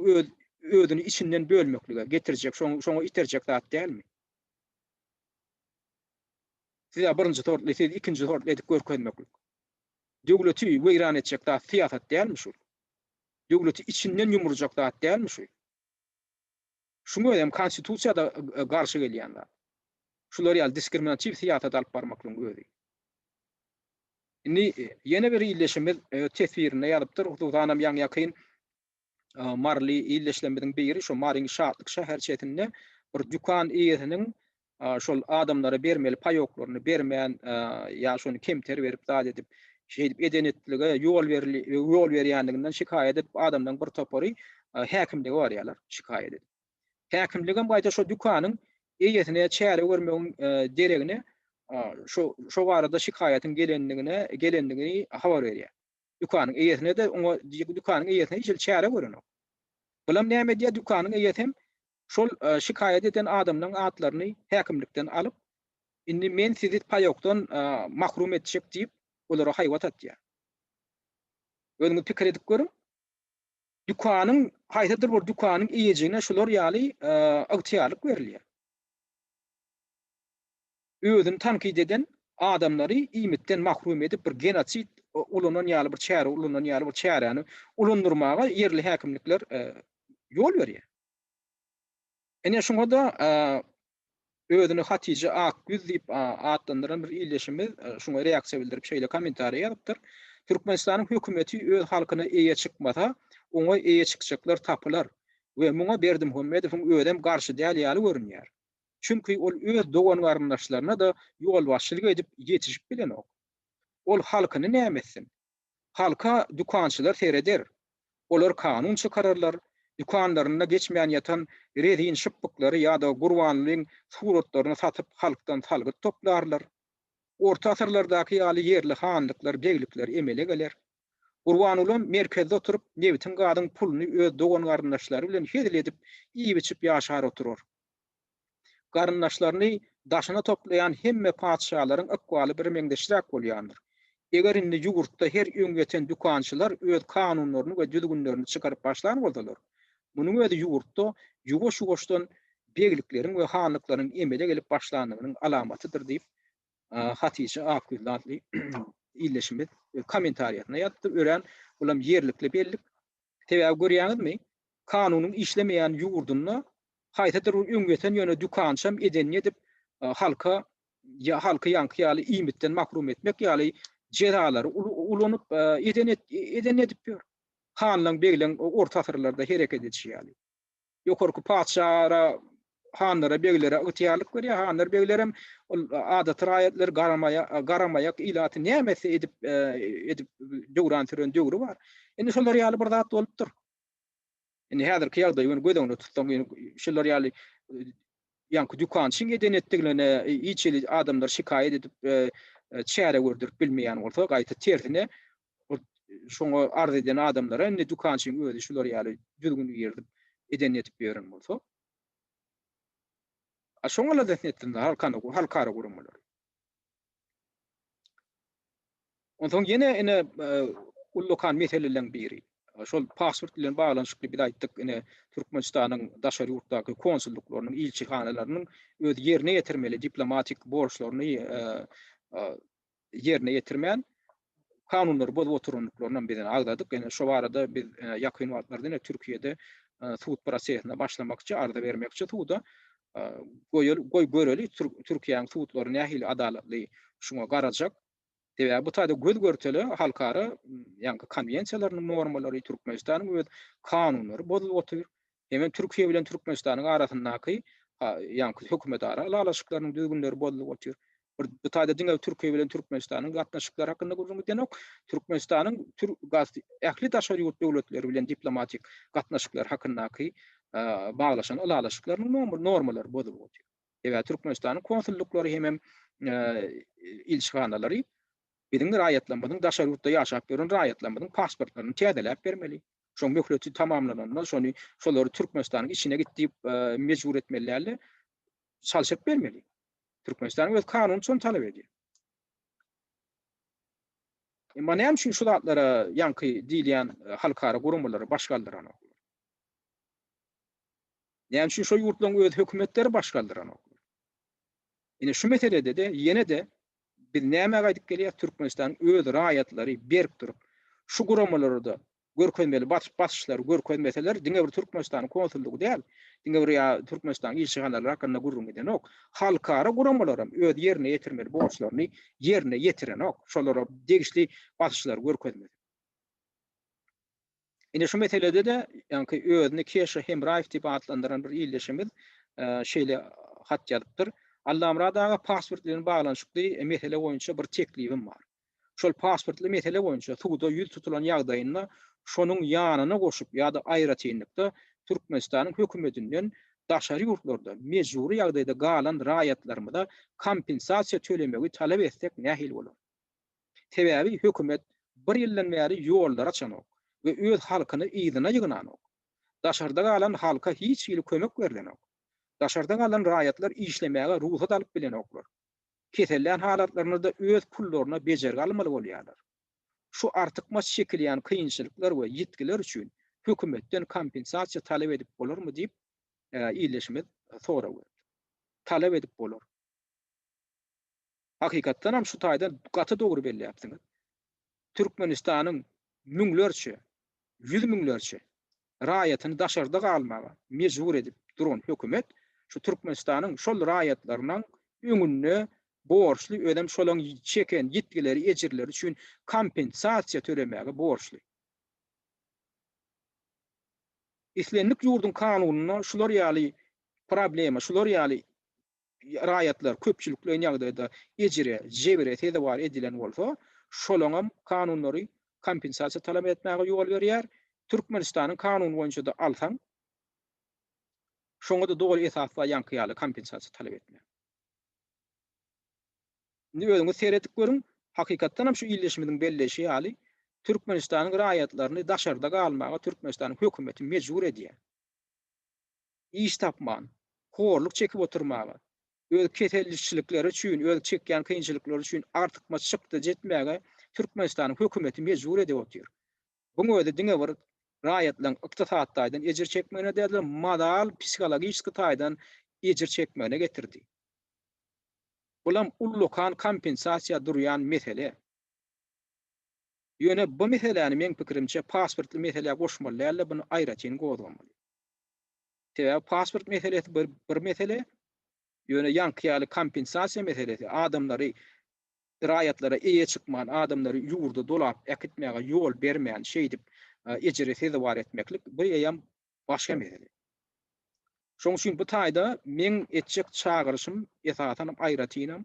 özüni içinden bölmeklige getirjek, şoňa iterjek zat dälmi? Size birinji tortly, siz ikinji tortly edip görkezmeklik. Döwleti weýran etjek zat siýasat dälmi şu? Döwleti içinden ýumurjak zat dälmi şu? Şuňa hem konstitusiýada garşy gelýänler. Şular ýaly diskriminatiw siýasat alyp barmaklygyň özi. Indi ýene bir illeşme tesirine ýalypdyr. Huzanam ýaňy ýakyn marly illeşlemediň biri şo Marin şahatlyk şäher çetinde bir dükkan eýesiniň şol adamlara bermeli paýoklaryny bermeýän ýa şonu kemter berip zat edip edenetlige ýol berýändiginden şikayet edip adamdan bir topary häkimlige barýarlar şikayet edip. Häkimligem gaýta şo dükkanyň eýesine çäre görmegiň deregine şo barada şikayetin gelendigini habar berýär. Dükkanyň eýesine de oňa dükkanyň eýesine hiç çäre görünok. Bulam näme diýär dükkanyň eýesi hem şol şikayet eden adamnyň atlaryny häkimlikden alyp indi men sizi paýokdan mahrum etjek diýip olara haýwat atýar. Özüňiz pikir edip görüň. Dükkanyň haýdadyr bir dükkanyň eýejine şolar ýaly agtiýarlyk berilýär. Özüni tankid eden adamlary iýmitden mahrum edip bir genosit ulunan ýaly bir çäräni ulundurmaga yerli häkimlikler ýol berýär. Ene şoňa da özüni Hatice Akgüz diýip adlandyran bir illeşimiz şoňa reaksiýa bildirip şeýle kommentariýa ýazypdyr. Türkmenistanyň hökümeti öz halkyna eýe çykmasa, oňa eýe çykjaklar tapylar we muňa Berdimuhammedowyň ödem garşy däl ýaly görünýär. Çünki ol öz dogan garyndaşlaryna da ýol başçylyk edip ýetişip bilenok. Ol halkyny näme etsin? Halka dükançylar seyreder. Olar kanun çykararlar. Dükanlaryna geçmeýän ýatan rezin şypyklary ýa-da gurbanlyň suratlaryny satyp halkdan salgyt toplarlar. Orta asyrlardaky ýaly ýerli hanlyklar, beglikler emele geler. Gurban ulan merkezde oturup nebitin gadyň puluny öz dogan garyndaşlary bilen hedil edip iýip içip ýaşar oturur. Garyndaşlaryny daşyna toplayan hemme padşalaryň akwaly bir meňdeşirak bolýandyr. Eger indi ýugurtda her öňgeten dükançylar öz kanunlaryny we düzgünlerini çykaryp başlan bolsalar, munyň öňünde ýugurtda ýugoş-ýugoşdan begliklerin we hanlyklaryň emele gelip başlandygynyň alamatydyr diýip Hatice Akgül adly illeşimiz kommentariýatyna ýatdy. Ören ulam ýerlikli bellik. Tebäp görýäňizmi? Kanunyň işlemeýän ýugurdyna haýtadyr öňgeten ýöne dükançam eden edip halka ýanky ýaly iýmitden mahrum etmek ýaly jeralary ulanyp eden edip ber. Hanlaň begleň orta asyrlarda hereket edýär. Ýokarky padşara hanlara beglere ıhtiyarlyk berýär. Hanlar beglerem adat raýatlar garamayak ilaty nämesi edip döwran türen döwri bar. Indi şolar ýaly bir zat bolupdyr. Indi häzirki ýagdaý ýöne gödöňde tutsaň şolar ýaly ýanky dükançyň eden etdiglerine içeli adamlar şikaýet edip çäre gördirip bilmeýän bolsa gaýta tertine şoňa arz eden adamlara indi dükançyň özi şolar ýaly düzgün ýerde eden etip beren bolsa şoňa da etdiler halkara gurumlar. Ondan ýene ullukan meselelerin biri. Şol pasport bilen baglanyşykly bir aýtdyk, Türkmenistanyň daşary ýurtdaky konsulluklarynyň, ilçihanalarynyň öz ýerine ýetirmeli diplomatik borçlaryny ýerine ýetirmän kanunlary bozup oturanyklarynyň birini agdadyk. Şo barada biz ýakyn wagtlarda Türkiýede suud prosesine başlamakçy, arda bermekçi suuda goý göreli Türkiýanyň suudlary nähili adalatly şoňa garajak. Debe bu taýda göz görteli halkara ýanky konwensiýalarynyň normalary Türkmenistanyň öz kanunlary bozup otur. Hemen Türkiýe bilen Türkmenistanyň arasyndaky ýanky hökümet ara alaşyklarynyň düzgünleri bozup otur. Bu taýda diňe Türkiýe bilen Türkmenistanyň gatnaşyklary hakynda gurulmak denok. Türkmenistanyň ähli daşary ýurt döwletleri bilen diplomatik gatnaşyklary hakyndaky baglaşan alaşyklarynyň normalary bozup otur. Debe Türkmenistanyň konsulluklary hem ilçihanalary biziň raýatlanmadyň daşary ýurtda ýaşap beren raýatlanmadyň pasportlaryny täzeläp bermeli. Şoň möhleti tamamlanandan soň şolary Türkmenistanyň içine gitdiýip mejbur etmelilerle çalşyp bermeli. Türkmenistanyň öz kanuny şonu talap edýär. Mana hem şu zatlara ýanky diýilýän halkara gurumlary başgaldyran. Näme şu ýurtlaryň öz hökümetleri başgaldyran. Ine şu meselede de ýene de biz näme gaýdyp gelýär? Türkmenistanyň öz raýatlary berip durup şu gurumlary da görkezmeli başçylary görkezmeseler diňe bir Türkmenistanyň konsullugy däl, diňe bir Türkmenistan ilçihanalary hakynda gurrum edenok, halkara gurumlarym öz ýerine ýetirmeli borçlaryny ýerine ýetirenok, şolara degişli başçylar görkezmeli. Ine şu meselede de ýanky özüni Keşe Hemraýew diýip adlandyran bir illeşimiz şeýle hat ýazypdyr. Allamradaga pasport bilen baglanyşykly mesele boýunça bir teklifim bar. Şol pasportly mesele boýunça suwda ýüz tutulan ýagdaýynda şonuň ýanyna goşup ýa-da aýratynlykda Türkmenistanyň hökümetinden daşary ýurtlarda mejburi ýagdaýda galan raýatlarymyza kompensasiýa tölemegi talap etsek nähil bolar? Sebäbi hökümet bir ýyldan bäri ýollar açanok we öz halkyny ýygyna ýygnanok. Daşarda galan halka hiç ýyl kömek berlenok. Daşarda galan raýatlar işlemäge ruhsat alyp bilenoklar. Keselän halatlaryny da öz pullaryna bejerge almaly bolýarlar. Şu artykma şekilýän kynçylyklar we ýetgiler üçin hökümetden kompensasiýa talap edip bolarmy diýip illeşimiz soraw. Talap edip bolar. Hakykatdan ham şu taýda gaty dogry belläpsiňiz. Türkmenistanyň müňlerçe, 100 müňlerçe raýatyny daşarda galmaga mejbur edip duran hökümet şu Türkmenistanyň şol raýatlarynyň öňünde borçly ödem şolaň çeken ýetgileri, ejirleri üçin kompensasiýa tölemäge borçly. İslendik ýurdun kanunyna şular ýaly problema, şular ýaly raýatlar köpçülikleň ýagdaýda ejire, jebire tedawar edilen bolsa, şolaňam kanunlary kompensasiýa talap etmäge ýol berýär. Türkmenistanyň kanuny boýunça da alsaň, şoňa da dogry esasla ýankyýaly kompensasiýa talap etmek. Özüňiz seredip görüň, hakykatdan hem şu illeşmediň belleşi ýaly Türkmenistanyň raýatlaryny daşarda galmaga Türkmenistanyň hökümeti mejbur edýär. İş tapman, horluk çekip oturmaga, öz ketellikçilikleri üçin, öz çekýän kynçylyklar üçin artykma çykdy jetmäge Türkmenistanyň hökümeti mejbur edip otur. Buňa öde diňe bir raýatlaryň ykdysadydan ejir çekmegine däl modal psikologik taýdan ejir çekmegine getirdi. Bulam ullukan kompensasiýa durýan mesele. Ýöne bu meseleni men pikirimçe pasportly mesele goşmaly, bunu aýratyn gozulmaly. Sebäbi pasport meselesi bir mesele, ýöne ýankyýaly kompensasiýa meselesi, adamlary raýatlara eýe çykman, adamlary ýurda dolap ekitmäge ýol bermeýän şeýdip ejire tezewar etmeklik bir ýam başga mesele. Şoň üçin bu taýda men etjek çağırışym esasan aýratynam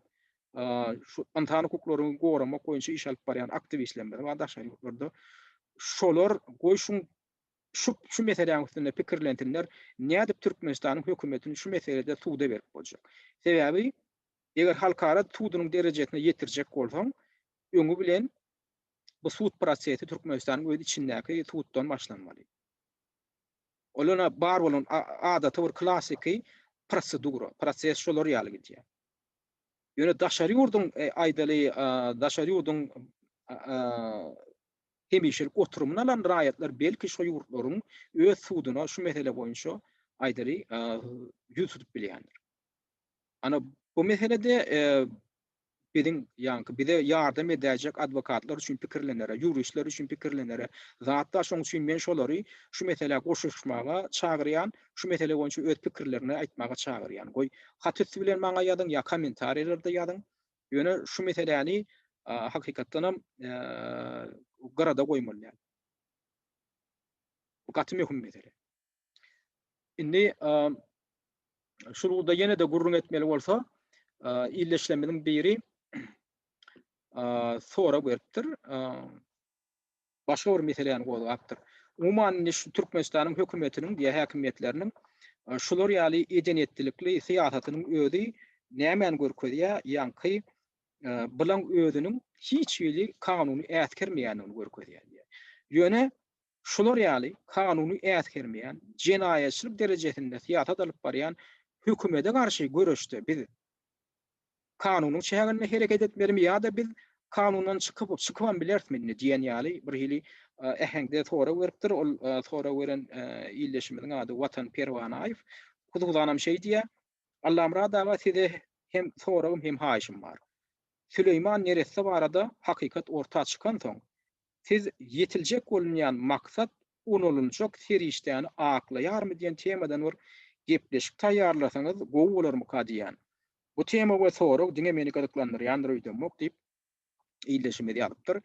şu antany hukuklaryny goramak boýunça iş alyp barýan aktivistler we daşarýlyklarda şolar goýşun şu meseleň üstünde pikirlentirler, nädip Türkmenistanyň hökümetini şu meselede tuğda berip boljak. Sebäbi eger halkara tuğdunyň derejesine ýetirjek bolsaň, öňü bilen bu suud prosesi Türkmenistanyň öz içindäki tuğdan başlanmaly. Olana bar bolan adaty bir klassiki prosedura, proses şolar ýaly gidýär. Ýöne daşary ýurdun aýdaly daşary ýurdun hemişelik oturumuna alan raýatlar belki şu ýurtlaryň öz suudyna şu mesele boýunça aýdaly ýüz tutup bilýändir. Ana bu meselede biziň bize ýardam edäjek adwokatlar üçin pikirlenere, ýuristler üçin pikirlenere, zatda şoň üçin men şolary şu mesele goşuşmaga çagyrýan, şu mesele boýunça öz pikirlerini aýtmaga çagyrýan. Goý hatysy bilen maňa ýazyň ýa kommentariýlerde ýazyň. Ýöne şu meseleni hakykatdan hem garada goýmaly. Bu gaty möhüm mesele. Indi şurada ýene de gurrun etmeli bolsa, illeşlemediň biri sonra beripdir. Başga bir meseleni gozapdyr. Umuman şu Türkmenistanyň hökümetiniň diýe häkimetleriniň şular ýaly edeniyetlikli siýasatynyň özi nämen görkezýär, ýanky bilen özüniň hiç ýeli kanuny ätkermeýänini görkezýär. Ýöne şular ýaly kanuny ätkermeýän, jenaýetçilik derejesinde siýasat alyp barýan hökümete garşy görüşde biz kanunyň şäherine hereket etmeli ýa-da biz kanundan çykyp bilersmini diýen ýaly bir hili ähengde sonra beripdir. Ol sonra beren illeşmediň ady Watan Perwanaýew. Kududanam şey diýär. Allah muradawa size hem soragym hem haýyşym bar. Süleyman neresi barada hakykat orta çykan soň siz ýetiljek bolýan maksat unulunjak serişden aklaýarmy diýen temadan bir gepleşik taýýarlasaňyz gowy bolarmy diýän. Bu tema we sorag diňe meni gazyklandyrýandyr öýdemok diýip illeşmedi ýalypdyr.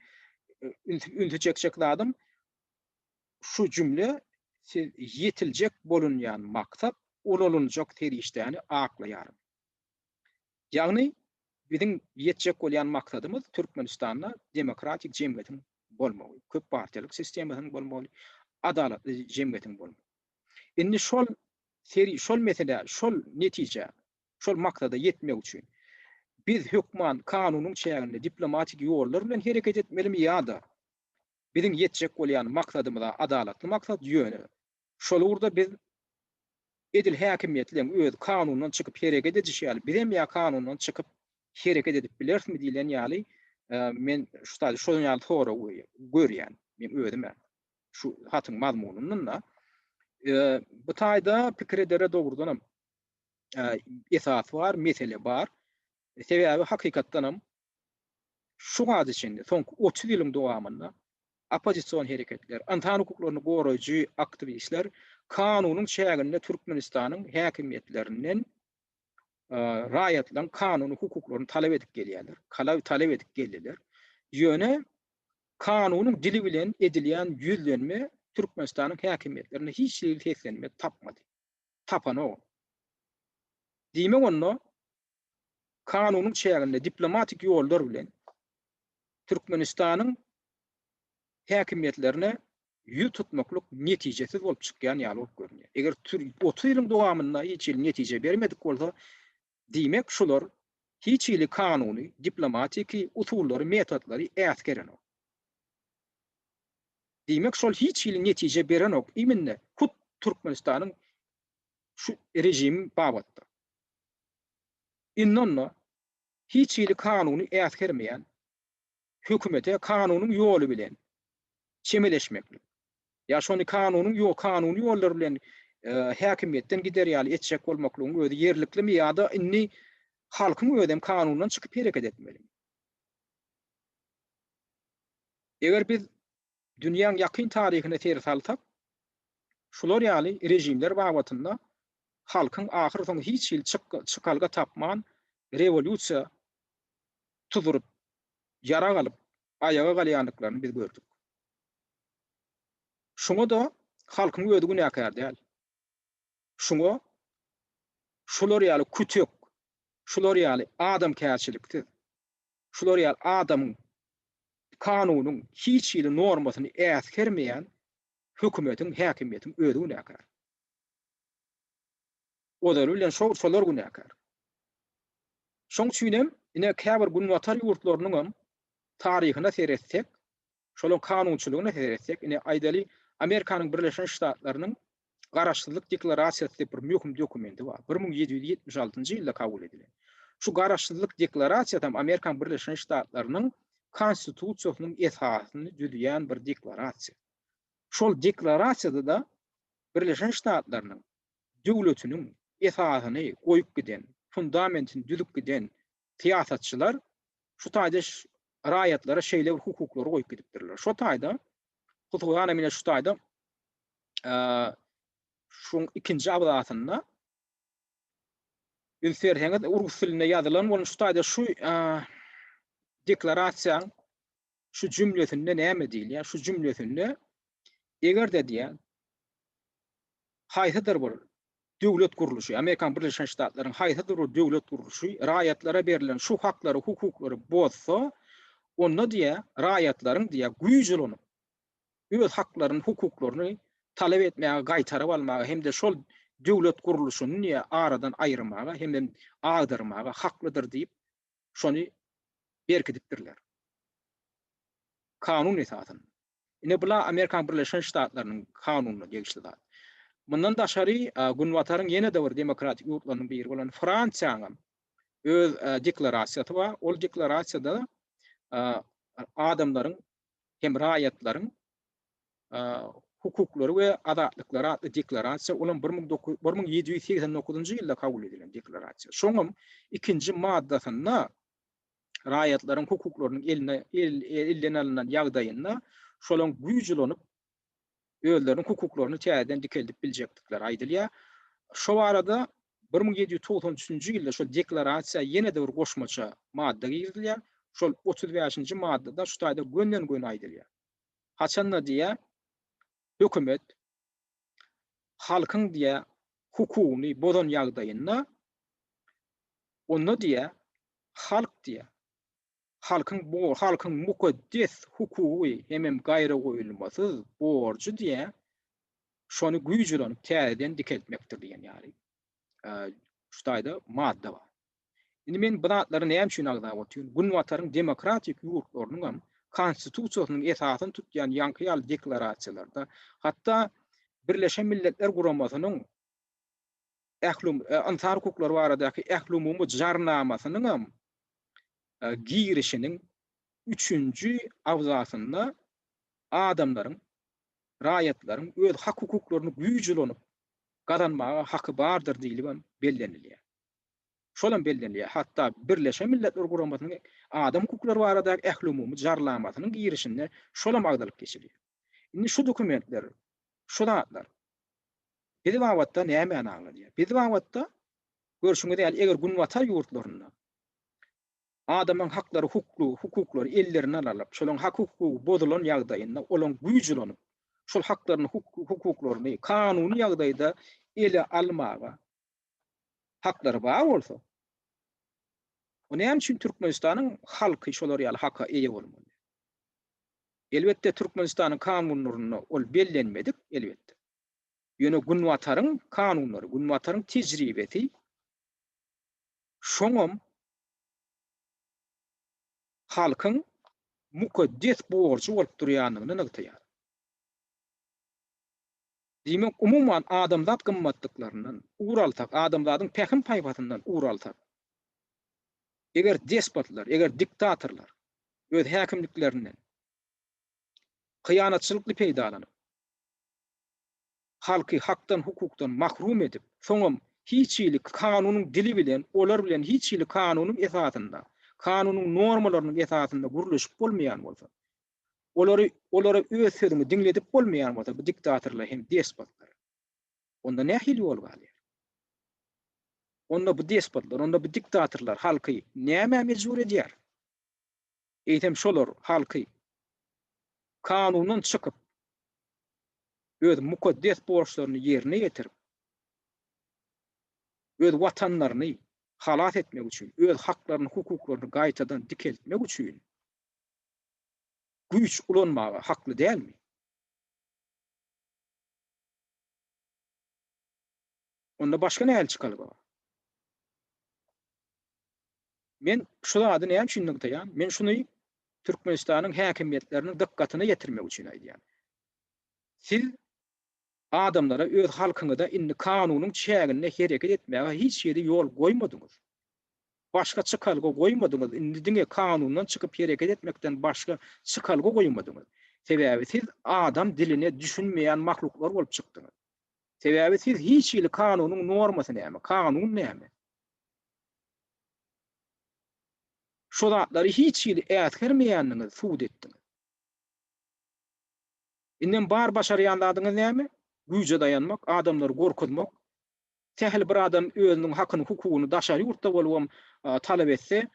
Ünti çekçekladym. Şu cümle siz ýetiljek bolýan maksat unulunjak serişden aklaýarmy. Ýagny biziň ýetjek bolýan maksadymyz Türkmenistanda demokratik jemgyýetiň bolmagy, köp partiýalyk sistemanyň bolmagy, adalatly jemgyýetiň bolmagy. Indi şol mesele, şol netije, şol maksada ýetmek üçin biz hökman kanunyň çäginde diplomatik ýollar bilen hereket etmelimi ýa-da biziň ýetjek bolýan maksadymyza adalatly maksat ýöne. Şol urda biz edil häkimiýetliň öz kanundan çykyp hereket edýär. Bizim ýa kanundan çykyp hereket edip bilersmi diýilen ýaly men şu taýda şol ýaly sonra görýän. Men özüme şu hatyň mazmunundan da bu taýda pikir edere dogrudanam esas bar, mesele bar. Sebäbi hakykatdanam şu gazy içinde soňky 30 ýylyň dowamında opozisiýon hereketler, insan hukuklaryny goraýjy aktivistler kanunyň çäginde Türkmenistanyň häkimetlerinden raýatlaryň kanuny hukuklaryny talap edip gelýärler. Talap edip geldiler. Ýöne kanunyň dili bilen edilýän ýüzlenme Türkmenistanyň häkimetlerine hiç tesirlenme tapmady. Tapany o. Diýmek onda kanunyň çäginde diplomatik ýollar bilen Türkmenistanyň häkimetlerine ýüz tutmaklyk netijesiz bolup çykýan ýaly bolup görünýär. Eger 30 ýylyň dowamynda hiç netije bermedik bolsa, diýmek şular hiç ýyly kanuny, diplomatik usullary, metodlary äsgeren. Diýmek şol hiç ýyly netije beren ok. Iminne hut Türkmenistanyň şu rejimi babatda. Innonna hiç ýyly kanuny äsgermeýän hökümete kanunyň ýoly bilen çemeleşmeklik. Ya şonu kanunyň kanuny ýollar bilen häkimetden giderýäli etjek bolmaklygyň özi ýerliklimi ýa-da inni halkyň ödem kanundan çykyp hereket etmeli. Eger biz dünýäň ýakyn taryhyna ter salsak, şular ýaly rejimler babatynda halkyň ahyr soň hiç ýyl çykalga tapman rewolýusiýa tuzurup ýara galyp aýaga galýanlyklaryny biz gördük. Şoňa da halkyň özi günäkär däl. Şoňa şular ýaly kütük, şular ýaly adamkärçilikdir. Şular ýaly adamyň kanunyň hiç ýyly normasyny äsgermeýän hökümetiň, häkimetiň özi günäkär. Olar bilen şolar günäkär. Şoň üçinem ine käbir günwatar ýurtlarynyň taryhyna seretsek, şolun kanunçylygyna seretsek, ine aýdaly Amerikanyň Birleşen Ştatlarynyň garaşsyzlyk deklarasiýasy bir möhüm dokumenti bar. 1776-njy ýylda kabul edilen. Şu garaşsyzlyk deklarasiýa Amerikan Birleşen Ştatlarynyň konstitusiýasynyň esasyny düzýän bir deklarasiýa. Şol deklarasiýada da Birleşen Ştatlarynyň döwletiniň esasyny goýup giden, fundamentini düzüp giden siýasatçylar şu taýda raýatlara şeýle bir hukuklary goýup gidipdirler. Şu taýda hukukan emine şu taýda şoň ikinji abzatynda ülserheňiz urus diline ýazylan bolan şu taýda şu deklarasiýaň şu jümlesinde näme diýilýär? Şu jümlesinde egerde diýär haýsydyr bir döwlet guruluşy, Amerikan Birleşen Ştatlarynyň haýsydyr bir döwlet guruluşy raýatlara berilen şu haklary, hukuklary bozsa, onda diýär raýatlaryň diýär güýjülanyp öz haklaryny, hukuklaryny talap etmäge, gaýtaryp almaga hemde şol döwlet guruluşyny aradan aýyrmaga hemde agdyrmaga haklydyr diýip şonu berkidipdirler. Kanun esasyn. Ine bula Amerikan Birleşen Ştatlarynyň kanunyna gegişli zat. Bundan daşary günwataryň ýene de bir demokratik ýurtlarynyň biri bolan Fransiýanyň öz deklarasiýasy bar. Ol deklarasiýada adamlaryň hem raýatlaryň hukuklary we azatlyklary adly deklarasiýa olan 1789-njy ýylda kabul edilen deklarasiýa. Şoňam ikinji maddasynda raýatlaryň hukuklarynyň elden alynan ýagdaýynda şolaň güýjülanyp özleriň hukuklaryny täzeden dikeldip biljekdikleri aýdylýar. Şo arada 1793-njy ýylda şol deklarasiýa ýene de bir goşmaça madda girdilýär. Şol 35-nji maddada şu taýda gönden gön aýdylýar. Haçanda diýär hökümet halkyň diýär hukugyny bozan ýagdaýynda onda diýär halk diýär halkyň mukaddes hukugy hemem gaýra goýulmasyz borçy diýär şonu güýjülanyp täzeden dikeltmekdir diýen ýaly. Şu taýda madda bar. Indi men bu natlary näme üçin agdap otýan? Günwataryň demokratik ýurtlarynyň konstitusiýasynyň esasyny tutýan ýanky ýaly deklarasiýalarda, hatda Birleşen Milletler Guramasynyň insan hukuklary baradaky ählumumy jarnamasynyň girişiniň 3-nji abzasynda adamlaryň, raýatlaryň öz hak hukuklaryny güýjülanyp gazanmaga haky bardyr diýilip bellenilýär. Şolan bellenilýär. Hatda Birleşen Milletler Guramasynyň adam hukuklary baradaky ählumumy jarlamasynyň girişinde şolam agdalyp geçilýär. Indi şu dokumentler, şu datlar Bizim awatda näme anaňlar diýär. Bizim awatda görşüňe däl eger gün watar ýurtlaryna adamyň haklary, hukuklary ellerine alyp, şolaň hak hukuky bozulan ýagdaýynda olaň güýjülanyp, şol haklaryny, hukuklaryny kanuny ýagdaýda ele almaga haklary bar bolsa, o näme üçin Türkmenistanyň halky şolary ýaly haka eýe bolmaly? Elbetde Türkmenistanyň kanunlaryna ol bellenmedik, elbetde. Ýöne gün wataryň kanunlary, gün wataryň tejribeti şoňam halkyň mukaddes borçy bolup durýanyny nagtaýar. Diýmek umumyň adamzat gymmatlyklarynyň uraltak, adamlaryň pähim paýbatyndan uraltak. Eger despotlar, eger diktatorlar öz häkimliklerinden kıyanatçılıkly peýdalanyp, halky hakdan, hukukdan mahrum edip, soňam hiçilik kanunyň dili bilen, olar bilen hiçilik kanunyň esasynda, kanunyň normalarynyň esasynda gurulşyp bolmaýan bolsa, olary öz sözüni dinledip bolmaýan bolsa, bu diktatorlar hem despotlar. Onda nähili ýol galýar? Onda bu despotlar, onda bu diktatorlar halky näme mejbur edýär? Eýtem şolar halky kanundan çykyp öz mukaddes borçlaryny ýerine ýetirip, öz watanlaryny halat etmek üçin, öz haklaryny, hukuklaryny gaýtadan dikeltmek üçin güýç ulanmaga hakly dälmi? Onda başga näme çykalyp bar? Men şu zady näme üçin nagtaýan? Men şuny Türkmenistanyň häkimetleriniň dikkatyna ýetirmek üçin aýdýan. Siz adamlara öz halkyňyza indi kanunyň çägine hereket etmäge hiç ýerde ýol goýmadyňyz. Başga çykalga goýmadyňyz. Indi diňe kanundan çykyp hereket etmekden başga çykalga goýmadyňyz. Sebäbi siz adam diline düşünmeýän mahluklar bolup çykdyňyz. Sebäbi siz hiç ýerde kanunyň normasy näme, kanun näme? Şo zatlary hiç ýerde ätgermeýänligiňizi suwd etdiňiz. Inden bar başarýanlaryňyz näme? Güýje dayanmak, adamlary gorkutmak. Tähli bir adam özüniň hakyny, hukugyny daşary ýurtda bolubam talap etse,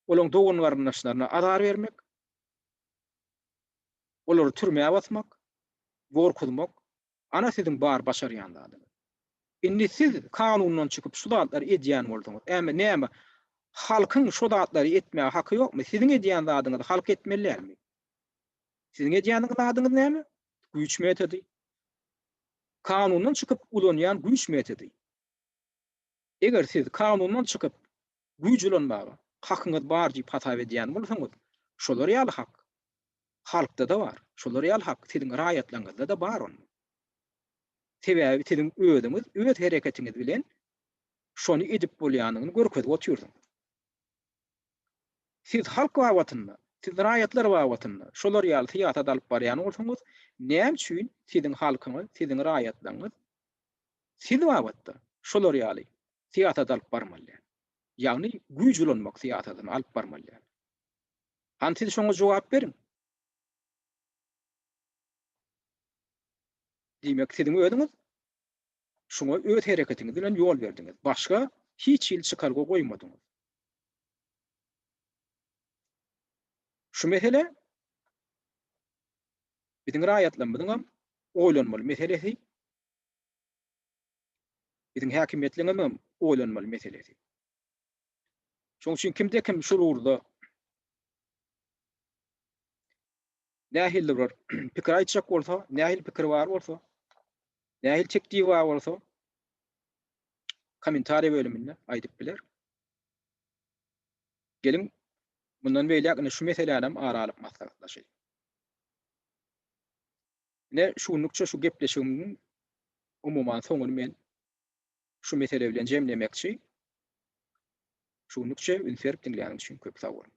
olaň dogan garyndaşlaryna azar bermek, olary türmäge basmak, gorkutmak, ana siziň bar başarýanlaryňyz. Indi siz kanundan çykyp şu zatlary edýän bolsaňyz, äme näme? Halkyň şu zatlary etmäge haky ýokmy? Siziň edýän zadyňyzy halk etmelilermi? Siziň edýän zadyňyz näme? Güýç metody. Kanundan çykyp ulanýan güýç metody. Eger siz kanundan çykyp güýç ulanmaga hakyňyz bar diýip hatap edýän bolsaňyz, şolar ýaly hak. Halkda da bar. şolar ýaly hak. Siziň raýatlaryňyzda da bar onu. Sebäbi siziň özüňiz, öz hereketiňiz bilen şonu edip bolýanyny görkezip oturýarsyňyz. Siz halk wagtynda, siz raýatlar wagtynda şolar ýaly tiýata alyp barýan bolsaňyz, näme üçin siziň halkyňyz, siziň raýatlaryňyz siz wagtda şolar ýaly tiýata alyp barmalylar? Ýagny güýç ulanmak tiýatadan alyp barmalylar. Han siz şoňa jogap beriň. Diýmek siziň özüňiz şoňa öz hereketiňiz bilen ýol berdiňiz. Başga hiç ýyl çykarga goýmadyňyz. Şu mesele biziň raýatlarymyzyň oýlanmaly meselesi, biziň häkimetleriňiň oýlanmaly meselesi. Şoň üçin kimde kim şu urda nähili bir pikir aýtjak bolsa, nähili pikir bar bolsa, nähili çekdiği bar bolsa, komentariýa bölüminde aýdyp biler. Gelin bundan beýle şu meselelärem aralyp maslahatlaşyk. Ne şunlukça şu gepleşigimiň umumyň soňuny men şu mesele bilen jemlemekçi. Şunlukça ünferip dinleýän üçin köp sag bolun.